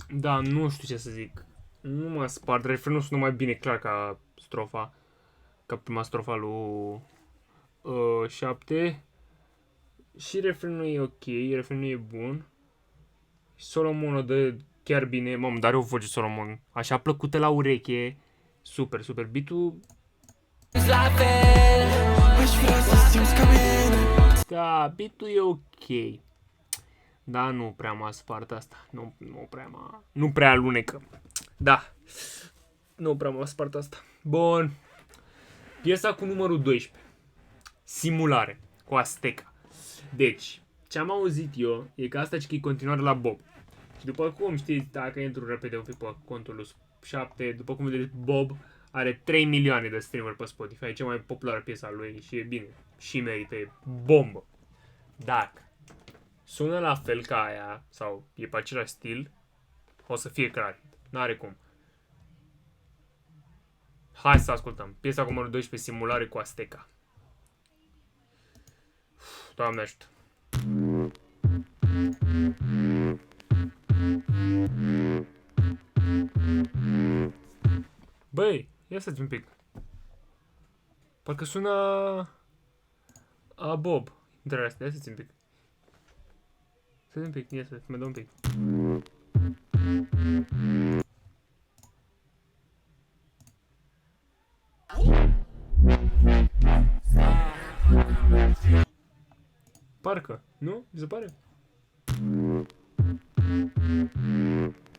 Da, nu știu ce să zic. Nu m-a spart. Refrenul sună mai bine, clar, ca strofa. Ca prima strofa lui 7. Și refrenul e ok, refrenul e bun. Solomon o dă chiar bine. Mamă, dar are o voce Solomon așa plăcută la ureche. Super, super. Beat-ul... La fel. Aș vrea să simți ca mine. Da, beat-ul e ok. Da, nu prea m-a spart asta. Nu prea alunecă. Da. Nu prea m-a spart asta. Bun. Piesa cu numărul 12. Simulare. Cu Azteca. Deci, ce am auzit eu e că asta e continuare la Bob. Și după cum știți, dacă intru repede un pic pe contul lui 7, după cum vedeți, Bob are 3 milioane de streamer pe Spotify. E cea mai populară piesa lui și e bine. Și merită, e bombă. Dacă sună la fel ca aia, sau e pe același stil, o să fie clar. N-are cum. Hai să ascultăm. Piesa cu numărul 12, Simulare cu Azteca. Doamne ajută. Băi, ia să-ți un pic. Parcă sună a Bob. Intrarea asta, ia să-ți un pic. Să-ți un pic, ia să mă dă un pic. Parcă, nu? Mi se pare?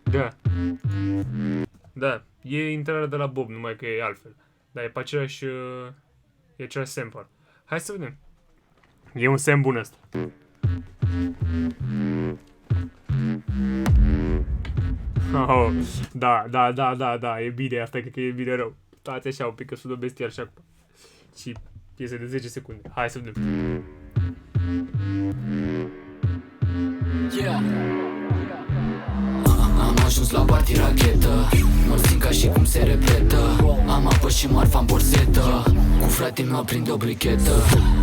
Da. Da, e intrarea de la Bob, numai că e altfel. Dar e pe același... e același sample. Hai să vedem. E un semn bun ăsta. Oh, da, e bine, asta cred că e bine rău. Stați așa un pic, că sună bestial și acum. Și piese de 10 secunde. Hai să vedem. Yeah. Am ajuns la party rachetă, mă simt ca și cum se repetă. Am apă și marfa în borsetă, cu fratele meu prinde o brichetă.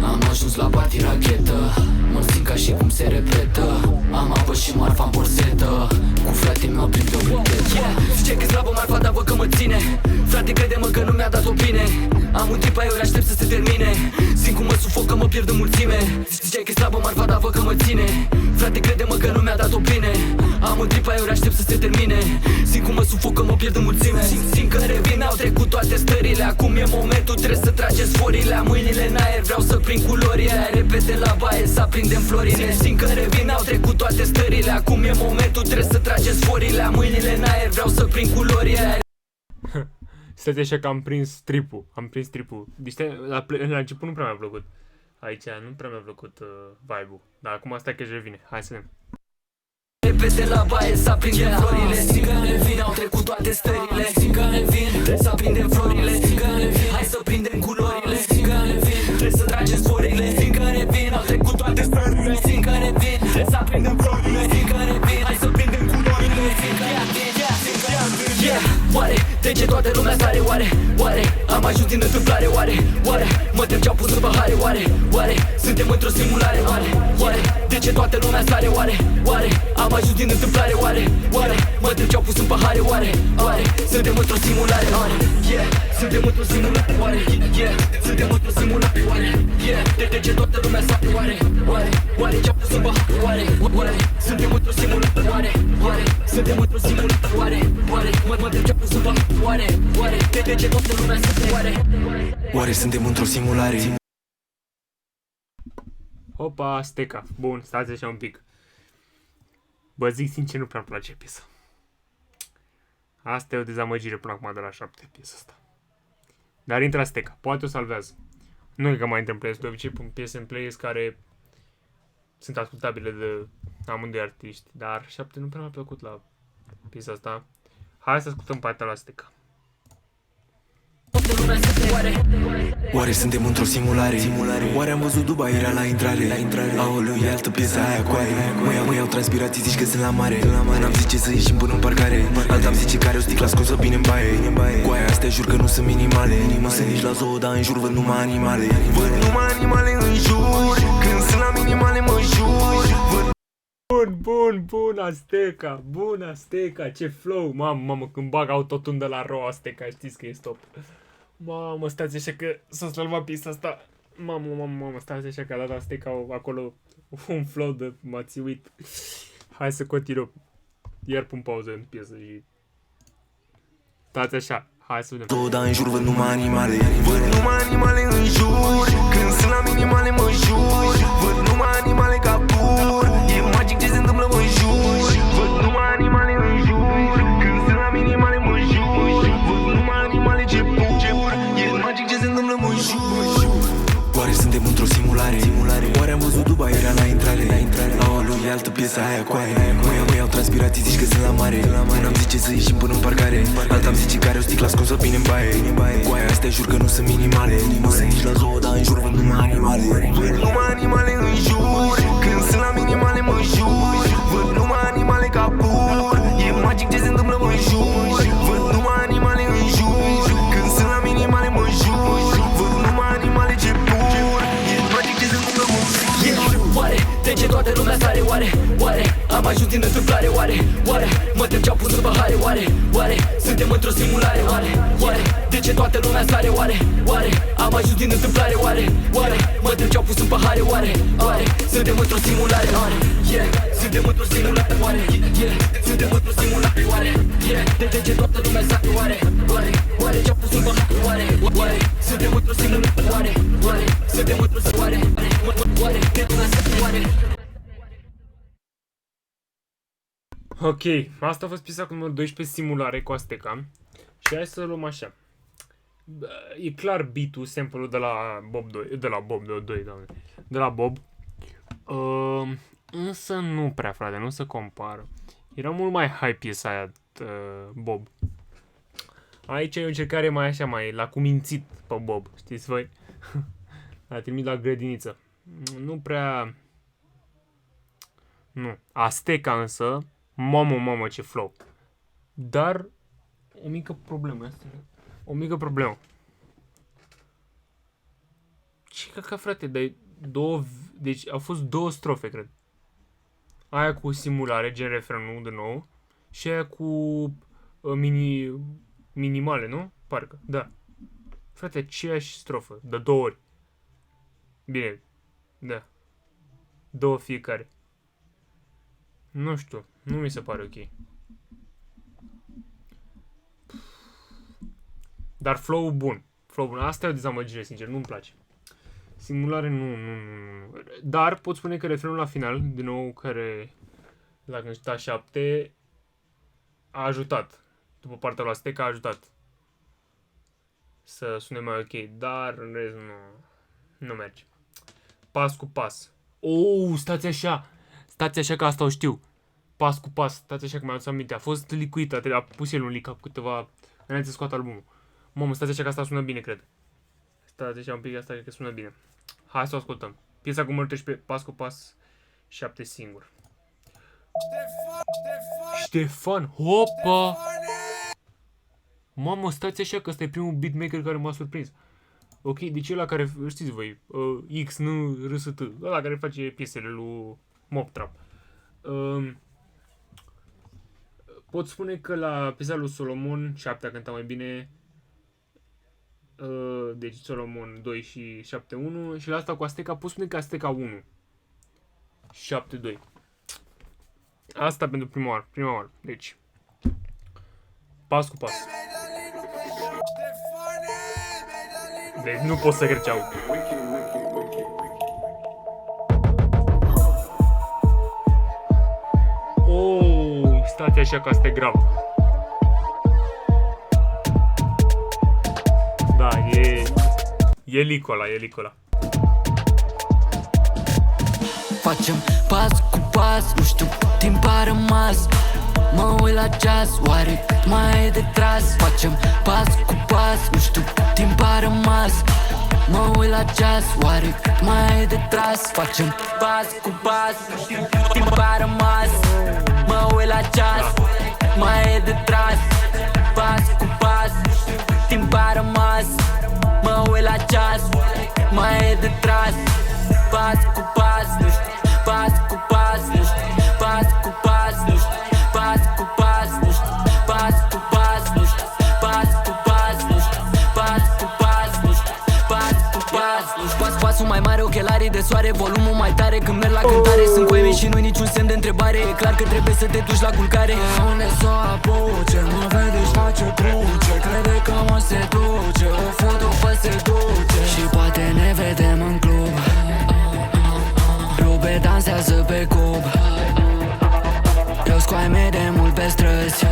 Am ajuns la party rachetă, mă simt ca și cum se repetă. Am apă și marfa în borsetă, cu fratele meu prinde o brichetă. Yeah. Zice că-i slabă marfa, dar văd că mă ține. Frate, crede-mă că nu mi-a dat-o bine. Am un trip aiuri, aștept să se termine. Simt cum mă sufoc, că mă pierd în mulțime. Ziceai că-i slabă marfa, dar văd că mă ține. Frate, crede-mă că nu mi-a dat-o bine. Am un trip aiuri, aștept să se termine. Simt cum mă sufoc, că mă pierd în mulțime. Simt că revin, au trecut toate stările. Acum e momentul, trebuie să trageți forile. Am mâinile în aer, vreau să prind culorile. Repete la baie, să aprindem florile. Simt că revin, au trecut toate stările. Acum e momentul, trebuie să trageți forile. Am mâinile în aer, vreau să prind culorile. Stai așa că am prins tripul. Deci la început nu prea mi-a plăcut. Aici nu prea mi-a plăcut vibe-ul. Dar acum stai că își revine. Hai să vedem. Repete la baie, să aprindem florile. Simt că revin, au trecut toate stările. Simt că revin, să aprindem florile. Simt că revin, hai să prindem culorile. Simt că revin, trebuie să trageți forile. Simt că revin, au trecut toate stările. Simt că revin, să aprindem florile. Simt că revin, hai să prindem culorile. Simt că revin, yeah. Oare, de ce toată lumea sare? Oare, am ajuns din întâmplare? Oare, mă tem ce-au pus în pahare? Oare, suntem într-o simulare? Oare, de ce toată lumea sare? Oare, am ajuns din întâmplare? Oare, mă tem ce-au pus în pahare? Oare, suntem într-o simulare? Yeah, suntem într-o simulare? Yeah, suntem într-o simulare? Yeah, de ce toată lumea sare? Oare, ce-au pus în pahare? Oare, suntem într-o simulare? Oare, suntem într-o simulare? Mă tem ce-au pus în pahare? Oare, de ce toată lumea sare? Oare, suntem într-o simulare? Opa, Azteca. Bun, stați așa un pic. Bă, zic sincer, nu prea-mi place piesa. Asta e o dezamăgire până acum de la 7 piesa asta. Dar intră Azteca. Poate o salvează. Nu e că mai intră în playlist. De obicei pun piese în playlist care sunt ascultabile de amândoi artiști. Dar 7 nu prea mi-a plăcut la piesa asta. Hai să ascultăm partea la Azteca. Oare suntem într-o simulare? Oare am văzut Dubai, era la intrare? Aoleu, e altă piesă aia cu aia. Mă iau transpirații, zici că sunt la mare. N-am zice să ieșim până în parcare. Alta-mi zice care o sticla scosă bine în baie. Cu aia astea jur că nu sunt minimale. Nu sunt nici la zoo, dar în jur văd numai animale. Văd numai animale în jur. Când sunt la minimale mă jur. Bun, Azteca. Bun, Azteca, ce flow. Mamă, când bag autotune de la Ro Azteca, știți că e stop. Mamă, stați așa că s-a salvat pista asta. Mamă, stați așa că a dat Azteca acolo un flow de m-a țiuit. Hai să continuăm. Iar pun pauză în piesă și... Stați așa, hai să vedem. Tot, dar în jur văd numai animale. Văd numai animale în jur. Când sunt la minimale mă jur. Văd numai animale ca pur. E magic ce se întâmplă mă jur. Văd numai animale în jur. Când sunt la minimale mă jur. Văd numai animale ce pur. E magic ce se întâmplă mă jur. Oare suntem într-o simulare? Oare am văzut Dubai, era la intrare? Aoleu, e altă piesă aia cu aia. Mă iau transpirații, zici că sunt la mare. N-am zice să ieșim până în parcare. Alta îmi zice care o sticlă ascunsă bine în baie. Cu aia astea jur că nu sunt minimale. Nu sunt nici la zoo, dar în jur văd numai animale. Văd numai animale în jur. Când sunt la minimale mă jur. Văd numai animale ca pur. E magic ce se întâmplă în jur. Văd numai animale în jur. Când sunt la minimale mă jur. Văd numai animale ce pur. E magic ce se întâmplă în jur. Oare, de ce toată lumea sare? Oare, am ajuns din întâmplare? Oare, mă tem ce-au pus în pahare? Oare, suntem într-o simulare? Oare, de ce toată lumea sare? Oare, am ajuns din întâmplare? Oare, mă tem ce-au pus în pahare? Oare, suntem într-o simulare? Suntem într-o simulare? Suntem într-o simulare? De ce toată lumea sare? Oare, ce-au pus în pahare? Oare, suntem într-o simulare? Suntem într-o simulare? Oare, Ok, asta a fost piesa cu numărul 12, simulare cu Azteca. Și hai să luăm așa. E clar beat-ul, sample-ul de la Bob 2, de la Bob. Însă nu prea, frate, nu se compară. Era mult mai hype piesa aia, Bob. Aici e o încercare mai așa, mai l-a cumințit pe Bob, știți voi? L-a trimis la grădiniță. Nu prea... Nu. Azteca însă, mamă ce flow. Dar o mică problemă asta. O mică problemă. Ce caca, frate, deci au fost două strofe, cred. Aia cu simulare, gen refrenul de nou, și aia cu minimale, nu? Parcă, da. Frate, aceeași strofă, de două ori. Bine, da. Două fiecare. Nu știu, nu mi se pare ok. Dar flow-ul bun. Asta e o dezamăgire, sincer, nu-mi place. Simulare nu. Dar pot spune că refrenul la final, din nou, care la când sta 7, a ajutat. După partea lui Azteca a ajutat să sune mai ok, dar în rest nu merge. Pas cu pas. Stați așa că asta o știu. Pas cu pas, stați așa că mi-am adus aminte. A fost licuită, a pus el un leak cu câteva înainte să scoată albumul. Mamă, stați așa că asta sună bine, cred. Stați așa un pic, asta cred că sună bine. Hai să o ascultăm. Piesa cu numărul 13, pas cu pas, 7 singur. Ștefan, hopa! Mamă, stați așa că ăsta e primul beatmaker care m-a surprins. Ok, deci ăla care, știți voi, X, N, R, S, T, ăla care face piesele lui Mob Trap. Pot spune că la piesa lui Solomon, 7 a cântat mai bine, deci Solomon 2 și 7 1, și la asta cu Azteca pot spune că Azteca 1, 7 2. Asta pentru prima oară, deci pas cu pas. Deci nu pot să cred ce aud. Stați așa că asta e grav. Da, e licola. Facem pas cu pas, nu știu cât timp a rămas. Mă uit la ceas, oare cât mai e de tras? Facem pas cu pas, nu știu cât timp a rămas. Mă uit la ceas, oare cât mai e de tras? Facem pas cu pas, nu știu cât timp a rămas. Mă uit la ceas, mai e de tras. Pas cu pas, nu știu cât timp a rămas. Mă uit la ceas, mai e de tras. Pas cu pas, nu știu, pas cu pas, nu știu, pas cu pas, nu știu, pas cu pas, nu știu, pas cu pas, nu știu, pas cu pas, nu știu, pas cu pas, nu știu, pas cu pas, nu știu. Pasul mai mare, ochelarii de soare, volumul mai tare când merg la cântare. Sunt cu și nu-i niciun semn de întrebare. E clar că trebuie să te duci la culcare. Unde s-o apuce, mă vede și face truce. Crede că mă seduce, o fut după se duce. Și poate ne vedem în club. Rube dansează pe cub. Eu scoaime de mult pe străzi.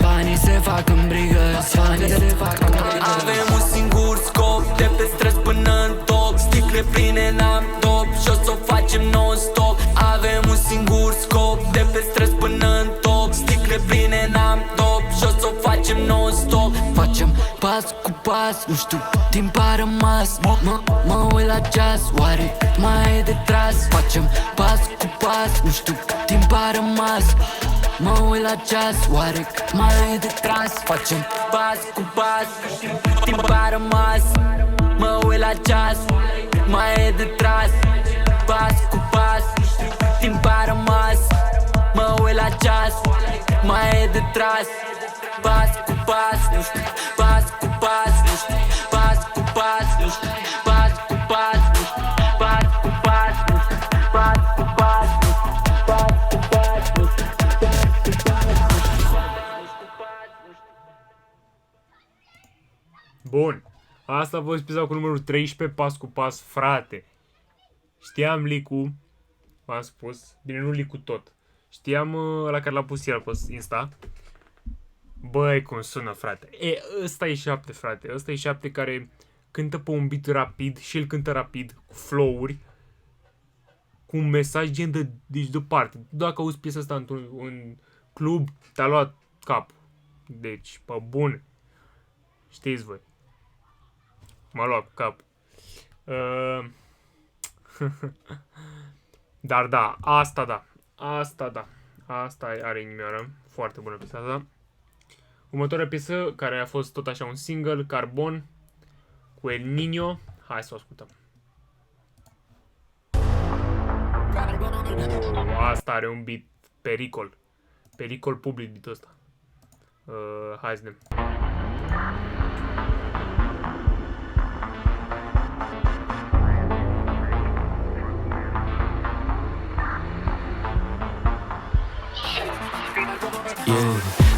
Banii se fac în brigăți. Avem un singur scop, de pe străzi până în top. Sticle pline n-am top și o s-o facem non-stop. Avem un singur scop, de pe străzi până în top. Sticle pline n-am top mergem non-stop. Facem pas cu pas, nu știu cât timp a rămas. Mă uit la ceas, oare cât mai e de tras? Facem pas cu pas, nu știu cât timp a rămas. Mă uit la ceas, oare cât mai e de tras? Facem pas cu pas, nu știu cât timp a rămas. Mă uit la ceas, cât mai e de tras? Pas cu pas, nu știu cât timp a rămas. Mă uit la ceas, cât mai e de tras? Pas cu pas, nu știu, pas cu pas, nu știu, pas cu pas, nu știu, pas cu pas, nu știu, pas cu pas, nu știu, pas cu pas, nu știu, pas cu pas, nu știu, Bun. Asta a fost episodul cu numărul 13, pas cu pas, frate. Știam Licu, v-am spus, bine, nu Licu tot. Știam la care l-a pus el pe Insta. Băi, cum sună, frate. Ăsta e 7, frate. Ăsta e 7 care cântă pe un beat rapid și el cântă rapid, cu flow-uri, cu un mesaj gen deci departe. Dacă auzi piesa asta într-un club, te-a luat capul. Deci, pe bun. Știți voi. M-a luat cu capul. Dar da, asta da. Asta da. Asta are inimioară. Foarte bună piesa asta. Următoarea piesă, care a fost tot așa un single, Carbon, cu El Niño. Hai să o ascultăm. Asta are un beat pericol. Pericol public beat-ul ăsta. Hai să vedem.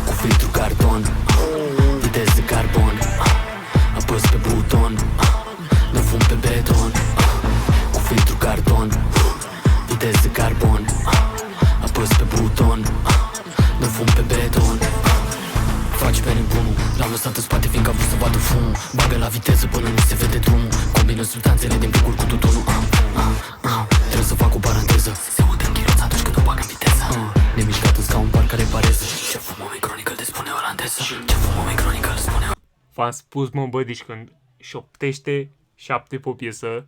cu filtru carton, viteză de carbon, apăs pe buton, nu fum pe beton. Cu filtru carton, viteză de carbon, apăs pe buton, nu fum pe beton. Faci pe nebunul, l-am lăsat în spate fiindcă am vrut să vadă fumul. Bagă la viteză până nu se vede drumul. Combină substanțele din plicuri cu tutunul. Trebuie să fac o paranteză. Se aude în chiroț atunci când o bag în viteză. Nemișcat în scaun, parcă repareză. Ce fumă mai cronică îl spune olandeză. Ce fumă mai cronică îl spune. V-am spus, mă, bă, deci când șoptește 7 pe o piesă,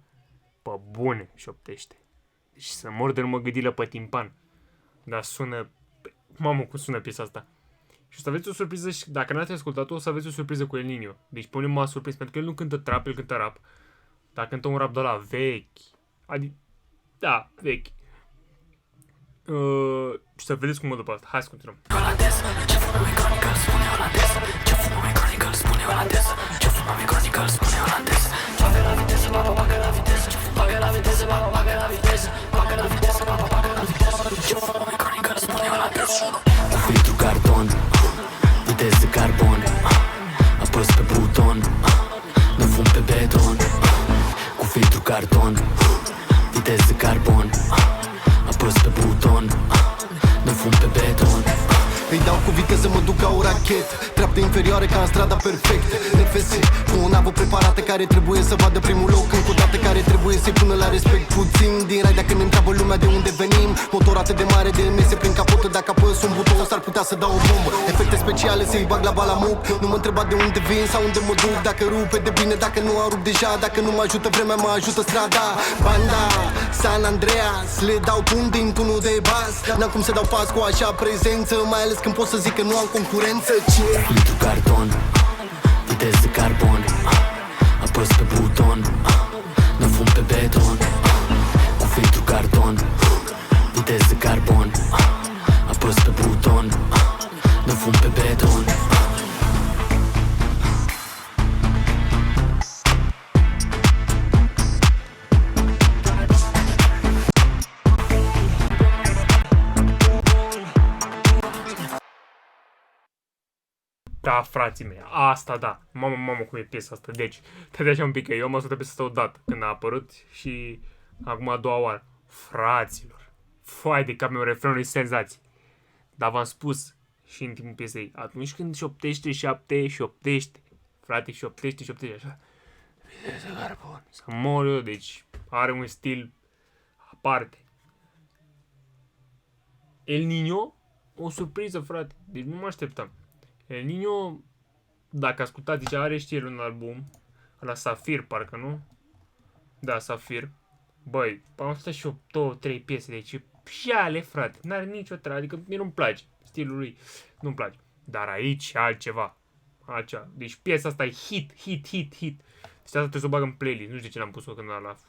pe bune șoptește. Deci să mor de numă gâdilă pe timpan. Dar sună... Mamă, cum sună piesa asta. Și o să aveți o surpriză și dacă n-ați ascultat-o, o să aveți o surpriză cu El Niño. Deci pe unde m-a surprins, pentru că el nu cântă trap, el cântă rap. Dar cântă un rap de la vechi. Adică, da, vechi. Și să vedeți cum mă după asta. Hai să continuăm. Ce fumă mai cronică îl spune olandeză. Ce fumă mai cronică îl spune olandeză. Ce fumă mai cronică îl spune olandeză. Bagă la viteză, baba, bagă la viteză. Bagă la viteză, baba, bagă la viteză. Bagă la viteză, baba, bagă la viteză. Ce fumă mai cronică îl spune olandeză. Cu filtru carton, viteză de carbon, apăs pe buton, nu fum pe beton. Cu filtru carton, viteză de carbon, apăs pe buton, nu fum pe beton. Îi dau cu viteză, mă duc ca o rachetă. Treaptă inferioare ca în strada perfect. NFS, cu o navă preparată care trebuie să vadă primul loc. Încă o dată care trebuie să-i pună la respect. Puțin din rai dacă ne întreabă lumea de unde venim. Motor atât de mare de mese prin capotă. Dacă apăs un buton s-ar putea să dau o bombă. Efecte speciale să-i bag la balamuc. Nu mă întreba de unde vin sau unde mă duc. Dacă rupe de bine, dacă nu a rupt deja. Dacă nu mă ajută vremea, mă ajută strada. Banda, San Andreas, le dau pum din tunul de bas. N-am cum să dau pas cu așa prezență, mai ales când pot să zic că nu am concurență. Ce? Filtru carton, viteză de carbon, apăs pe buton, nu fum pe beton. Cu filtru carton, viteză de carbon, apăs pe buton, nu fum pe beton. Da, frații mei, asta da. Mamă, cum e piesa asta. Deci, te așa un pic, că eu am ascultat piesa asta odată când a apărut și acum a doua oară. Fraților, foai de cap meu, refrenul e senzație. Dar v-am spus și în timpul piesei, atunci când șoptește 7, șoptește. Frate, șoptește așa. Să mor eu, deci are un stil aparte. El Niño, o surpriză, frate. Deci nu mă așteptam. El Niño dacă ascultați, deja are și el un album. La Safir, parcă, nu? Da, Safir. Băi, am ascultat și eu 2-3 piese, deci piale, frate. N-are nicio treabă, adică mie nu-mi place. Stilul lui nu-mi place. Dar aici altceva. Altceva. Deci piesa asta e hit. Deci asta trebuie să o bag în playlist. Nu știu de ce n-am pus-o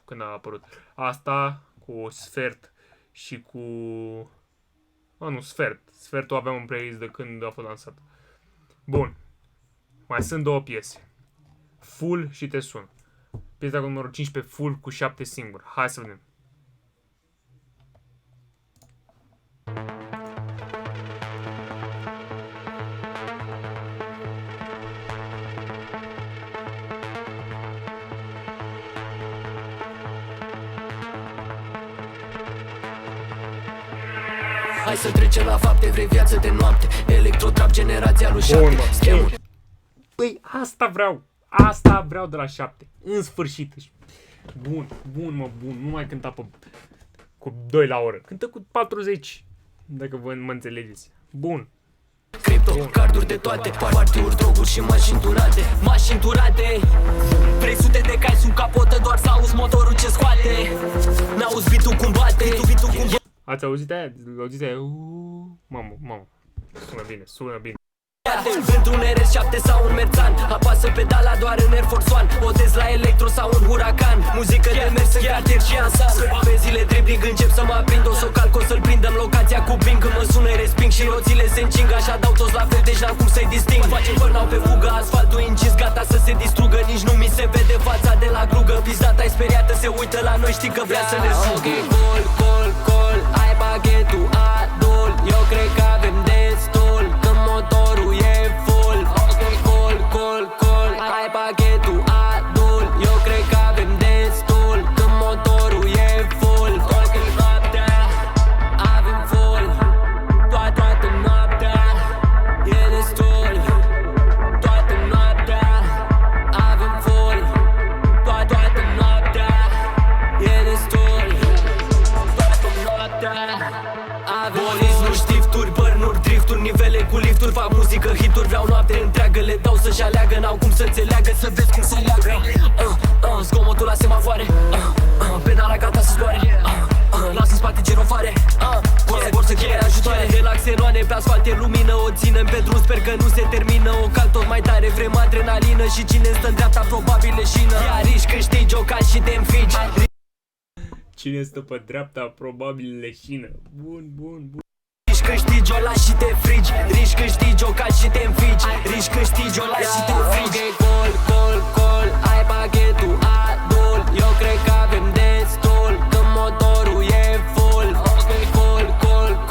când a apărut. Asta cu Sfert și cu... nu, Sfert. Sfertul aveam un playlist de când a fost lansat. Bun. Mai sunt 2 piese. Full și Te sun. Piesa cu numărul 15, Full cu 7 singuri. Hai să vedem. Hai să trecem la fapte, vrei viață de noapte. Electrotrap, generația lui Bun, 7. Schemul. Păi, asta vreau de la 7. În sfârșit. Bun, nu mai cânta cu 2 la oră. Cântă cu 40. Dacă vă mă înțelegeți. Bun. Cripto, carduri de toate, partiuri, droguri și mașini turate. Mașini turate. Vrei sute de cai sub capotă doar să auzi motorul ce scoate. N-auzi beat-ul cum bate. Ați auzit aia? Auziți aia? Mamă. Sună bine. Într-un RS7 sau un Merzan, apasă pedala doar în Air Force One. Botez la electro sau un huracan. Muzică de mers în cartier și ansan. Pe zile dribbling încep să mă aprind. O să o calc, o să-l prindem locația cu ping. Când mă sună îi resping și roțile se încing. Așa dau toți la fel, deci n-am cum să-i disting. Facem burnout pe fugă, asfaltul incins, gata să se distrugă. Nici nu mi se vede fața de la grugă. Pizdata-i speriată, se uită la noi, știi că vrea să ne rugă. Col, ai baghetul adul. Eu cred că avem destul. Când motorul e full. Col, ai baghetul adul. Eu cred că avem destul. Când motorul e full. Toată noaptea avem full. Toată noaptea e destul. Toată noaptea avem full. Toată noaptea e destul. Toată noaptea avem bolism, știfturi, bărnuri, drifturi, nivele cu lifturi. Fac muzică, hituri, vreau noapte întreagă. Le dau să-și aleagă, n-au cum să înțeleagă. Să vezi cum se leagă. Zgomotul la semafoare. Pedala gata să zboare. Las în spate girofare. Vor să cheme ajutoare. Relax, eroane, pe asfalt e lumină. O ținem pe drum, sper că nu se termină. O cal tot mai tare, vrem adrenalină. Și cine stă în dreapta, probabil leșină. Iar riști, câștigi, o cași și te înfigi. Cine stă pe dreapta, probabil leșină. Bun. Riști, câștigi, o lași și te frigi. Riști, câștigi, o cași și te înfigi. Riști, câștigi, o lași și te frigi. Col, ai baghetul adul. Eu cred că avem destul. Când motorul e full.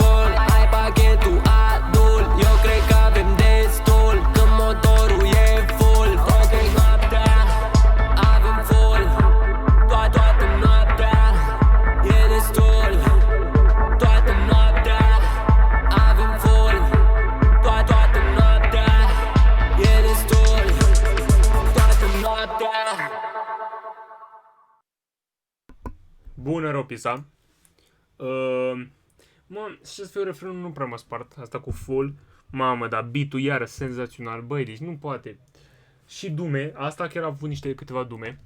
Col, ai baghetul adul. Eu cred că avem destul. Când motorul e full. Toată noaptea avem full. Toată noaptea e destul. Toată noaptea avem full. Toată noaptea e destul. Toată noaptea. Bună, Ropisa. Să fiu refrenul, nu prea mă spart. Asta cu full. Mamă, dar beat-ul iară senzațional. Băi, deci nu poate. Și dume. Asta chiar a avut câteva dume.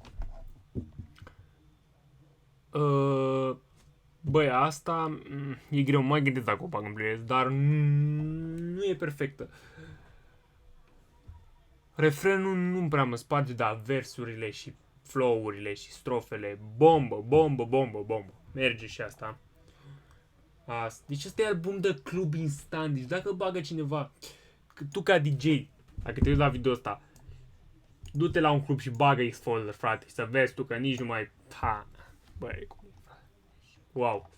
Băi, asta e greu. Mai gândesc dacă o bag în playlist, dar nu e perfectă. Refrenul nu prea mă sparge, dar versurile și flow-urile și strofele, bombă. Merge și asta. Deci ăsta e album de club instant. Deci dacă bagă cineva, tu ca DJ, dacă te uiți la video ăsta, du-te la un club și bagă X-Folder, frate, și să vezi tu că nici nu mai... Băi, wow.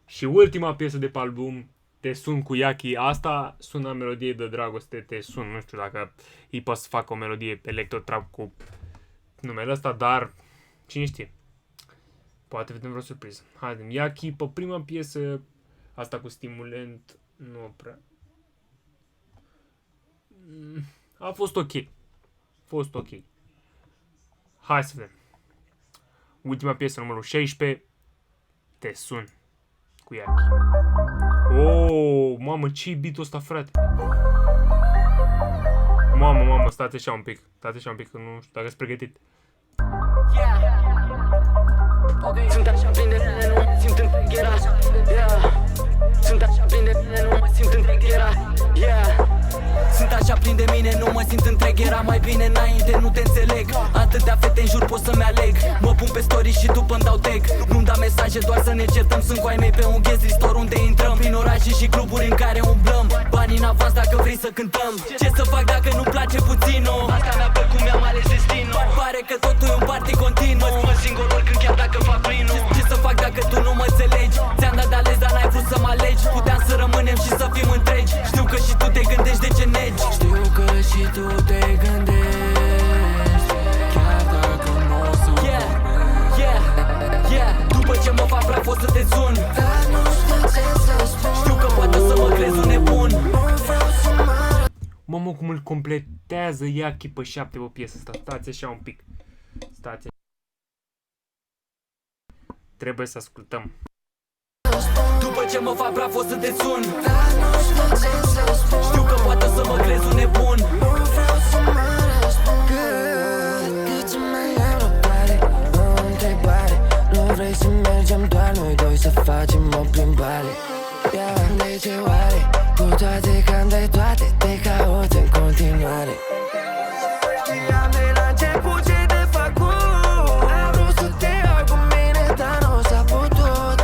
Și ultima piesă de pe album, Te sun cu Yaki. Asta sună melodie de dragoste, Te sun. Nu știu dacă îi poate să facă o melodie pe electrotrap cu numele ăsta, dar cine știe. Poate vedem vreo surpriză. Haidem, Yaki, pe prima piesă, asta cu stimulent, nu prea. A fost ok. Hai să vedem. Ultima piesă, numărul 16, Te sun cu Yaki. Oh, mamă, ce-i beat-ul ăsta, frate? Mamă, stați așa un pic. Stați așa un pic, că nu știu dacă sunt pregătit. Sunt așa plin de mine, nu mă simt întregherea. Sunt așa plin de mine, nu mă simt întregherea. Sunt așa plin de mine, nu mă simt întreg. Era mai bine înainte, nu te înțeleg. Atâtea fete în jur, pot să-mi aleg. Mă pun pe story și după îmi dau tag. Nu-mi da mesaje, doar să ne certăm. Sunt cu ai mei pe un guest store unde intrăm. Prin orașe și cluburi în care umblăm. Bani în avans dacă vrei să cântăm. Ce să fac dacă nu-mi place puțin, o? Asta mi-a plăcut, mi-am ales destinul. Pare că totul e un party continuu. Mă singur oricând, chiar dacă fac plinul. Ce să fac dacă tu nu mă înțelegi? Ți-am dat de ales, dar n-ai vrut să mă alegi. Puteam să rămânem și să fim întregi. Știu că și tu te gândești de ce negi. Știu că și tu te gândești. Chiar dacă nu o să După ce mă fac praf o să te sun. Dar nu știu ce să spun. Știu că poate să mă crezi un nebun. Mamă, cum îl completează Yaki pe 7 pe piesă asta. Stați așa un pic. Stați. Trebuie să ascultăm. După ce mă fac praf o să te sun. Dar nu știu ce să spun. Știu că poate să mă crezi un nebun. Nu vreau să mă răspund. Cât să mai am răbdare, o întrebare. Nu vrei să mergem doar noi doi să facem o plimbare? De ce oare? Cu toate că am de toate, te caut în continuare. Știam de la început ce de făcut. Am vrut să te ai cu mine, dar nu s-a putut.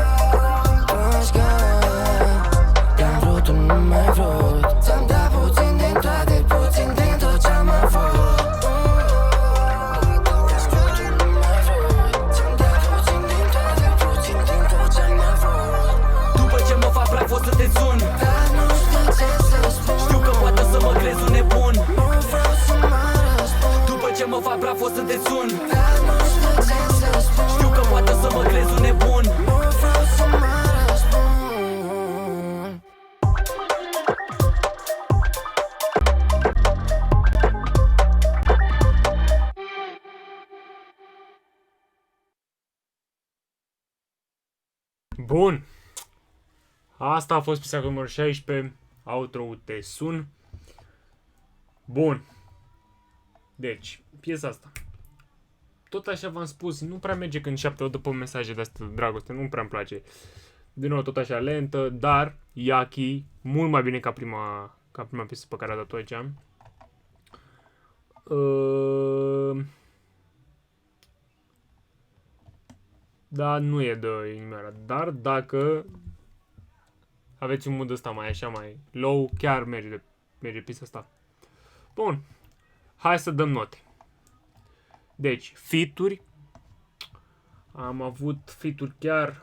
Te-am vrut, tu nu mai vrut. Ți-am dat puțin din toate, puțin din tot ce-am avut. Ți-am dat puțin din toate, puțin din tot ce-am avut. După ce mă fac praf o să te sun. Dar nu știu ce să spun. Știu că poate să mă crezi un nebun. Nu vreau să mă răspund. După ce mă fac praf o să te sun. Dar nu știu ce să spun. Știu că poate să mă crezi un nebun. Nu vreau să mă răspund. Bun. Asta a fost piesa cu numărul 16. Outro-ul Te Sun. Bun. Deci, piesa asta. Tot așa v-am spus, nu prea merge când 7 după mesaje de astea de dragoste, nu prea îmi place. Din nou, tot așa lentă, dar Yaki, mult mai bine ca prima piesă pe care a dat-o aici. Da, nu e de inimioară, dar dacă aveți un mood ăsta mai așa, mai low, chiar merge piesa asta. Bun, hai să dăm note. Deci, feat-uri. Am avut feat-uri chiar...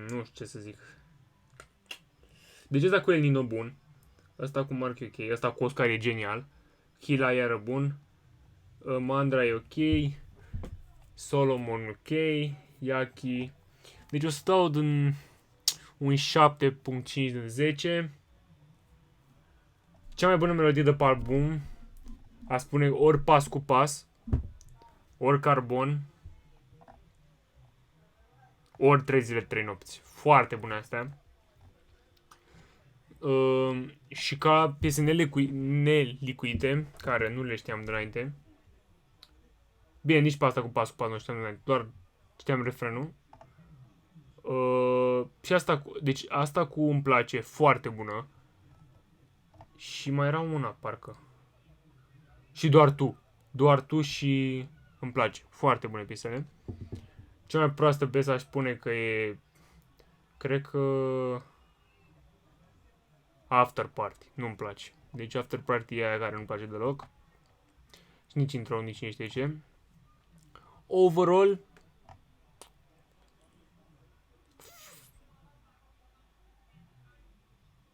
nu știu ce să zic. Deci ăsta cu El Nino bun. Ăsta cu Mark e ok. Ăsta cu Oscar e genial. Hila iară bun. Mandra e ok. Solomon ok. Yaki. Deci o să dau din un 7.5 din 10. Cea mai bună melodie de pe album, a spune ori Pas cu Pas, ori Carbon, ori 3 zile 3 nopți. Foarte bune astea. Și ca piese nelicuite, care nu le știam de înainte. Bine, nici pe asta cu Pas nu știam de înainte, doar știam refrenul. Și asta cu, deci asta cu Îmi place, foarte bună. Și mai era una, parcă. Și Doar tu și Îmi place. Foarte bune piesele. Cea mai proastă piesă aș spune că e... Cred că... After Party. Nu-mi place. Deci After Party e aia care nu-mi place deloc. Și nici intro, nici nici de ce. Overall...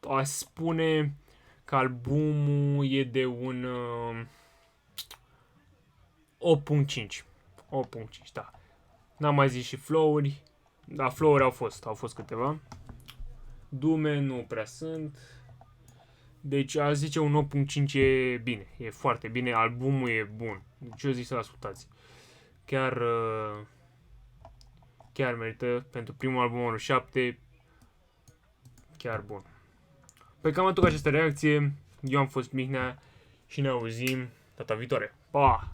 Aș spune că albumul e de un 8.5. 8.5, da. N-am mai zis și flow-uri. Da, flow-uri au fost câteva. Dume nu prea sunt. Deci aș zice un 8.5 e bine. E foarte bine. Albumul e bun. Deci eu zic să-l ascultați. Chiar merită. Pentru primul album anul 7. Chiar bun. Păi cam atât cu această reacție. Eu am fost Mihnea și ne auzim data viitoare. Pa!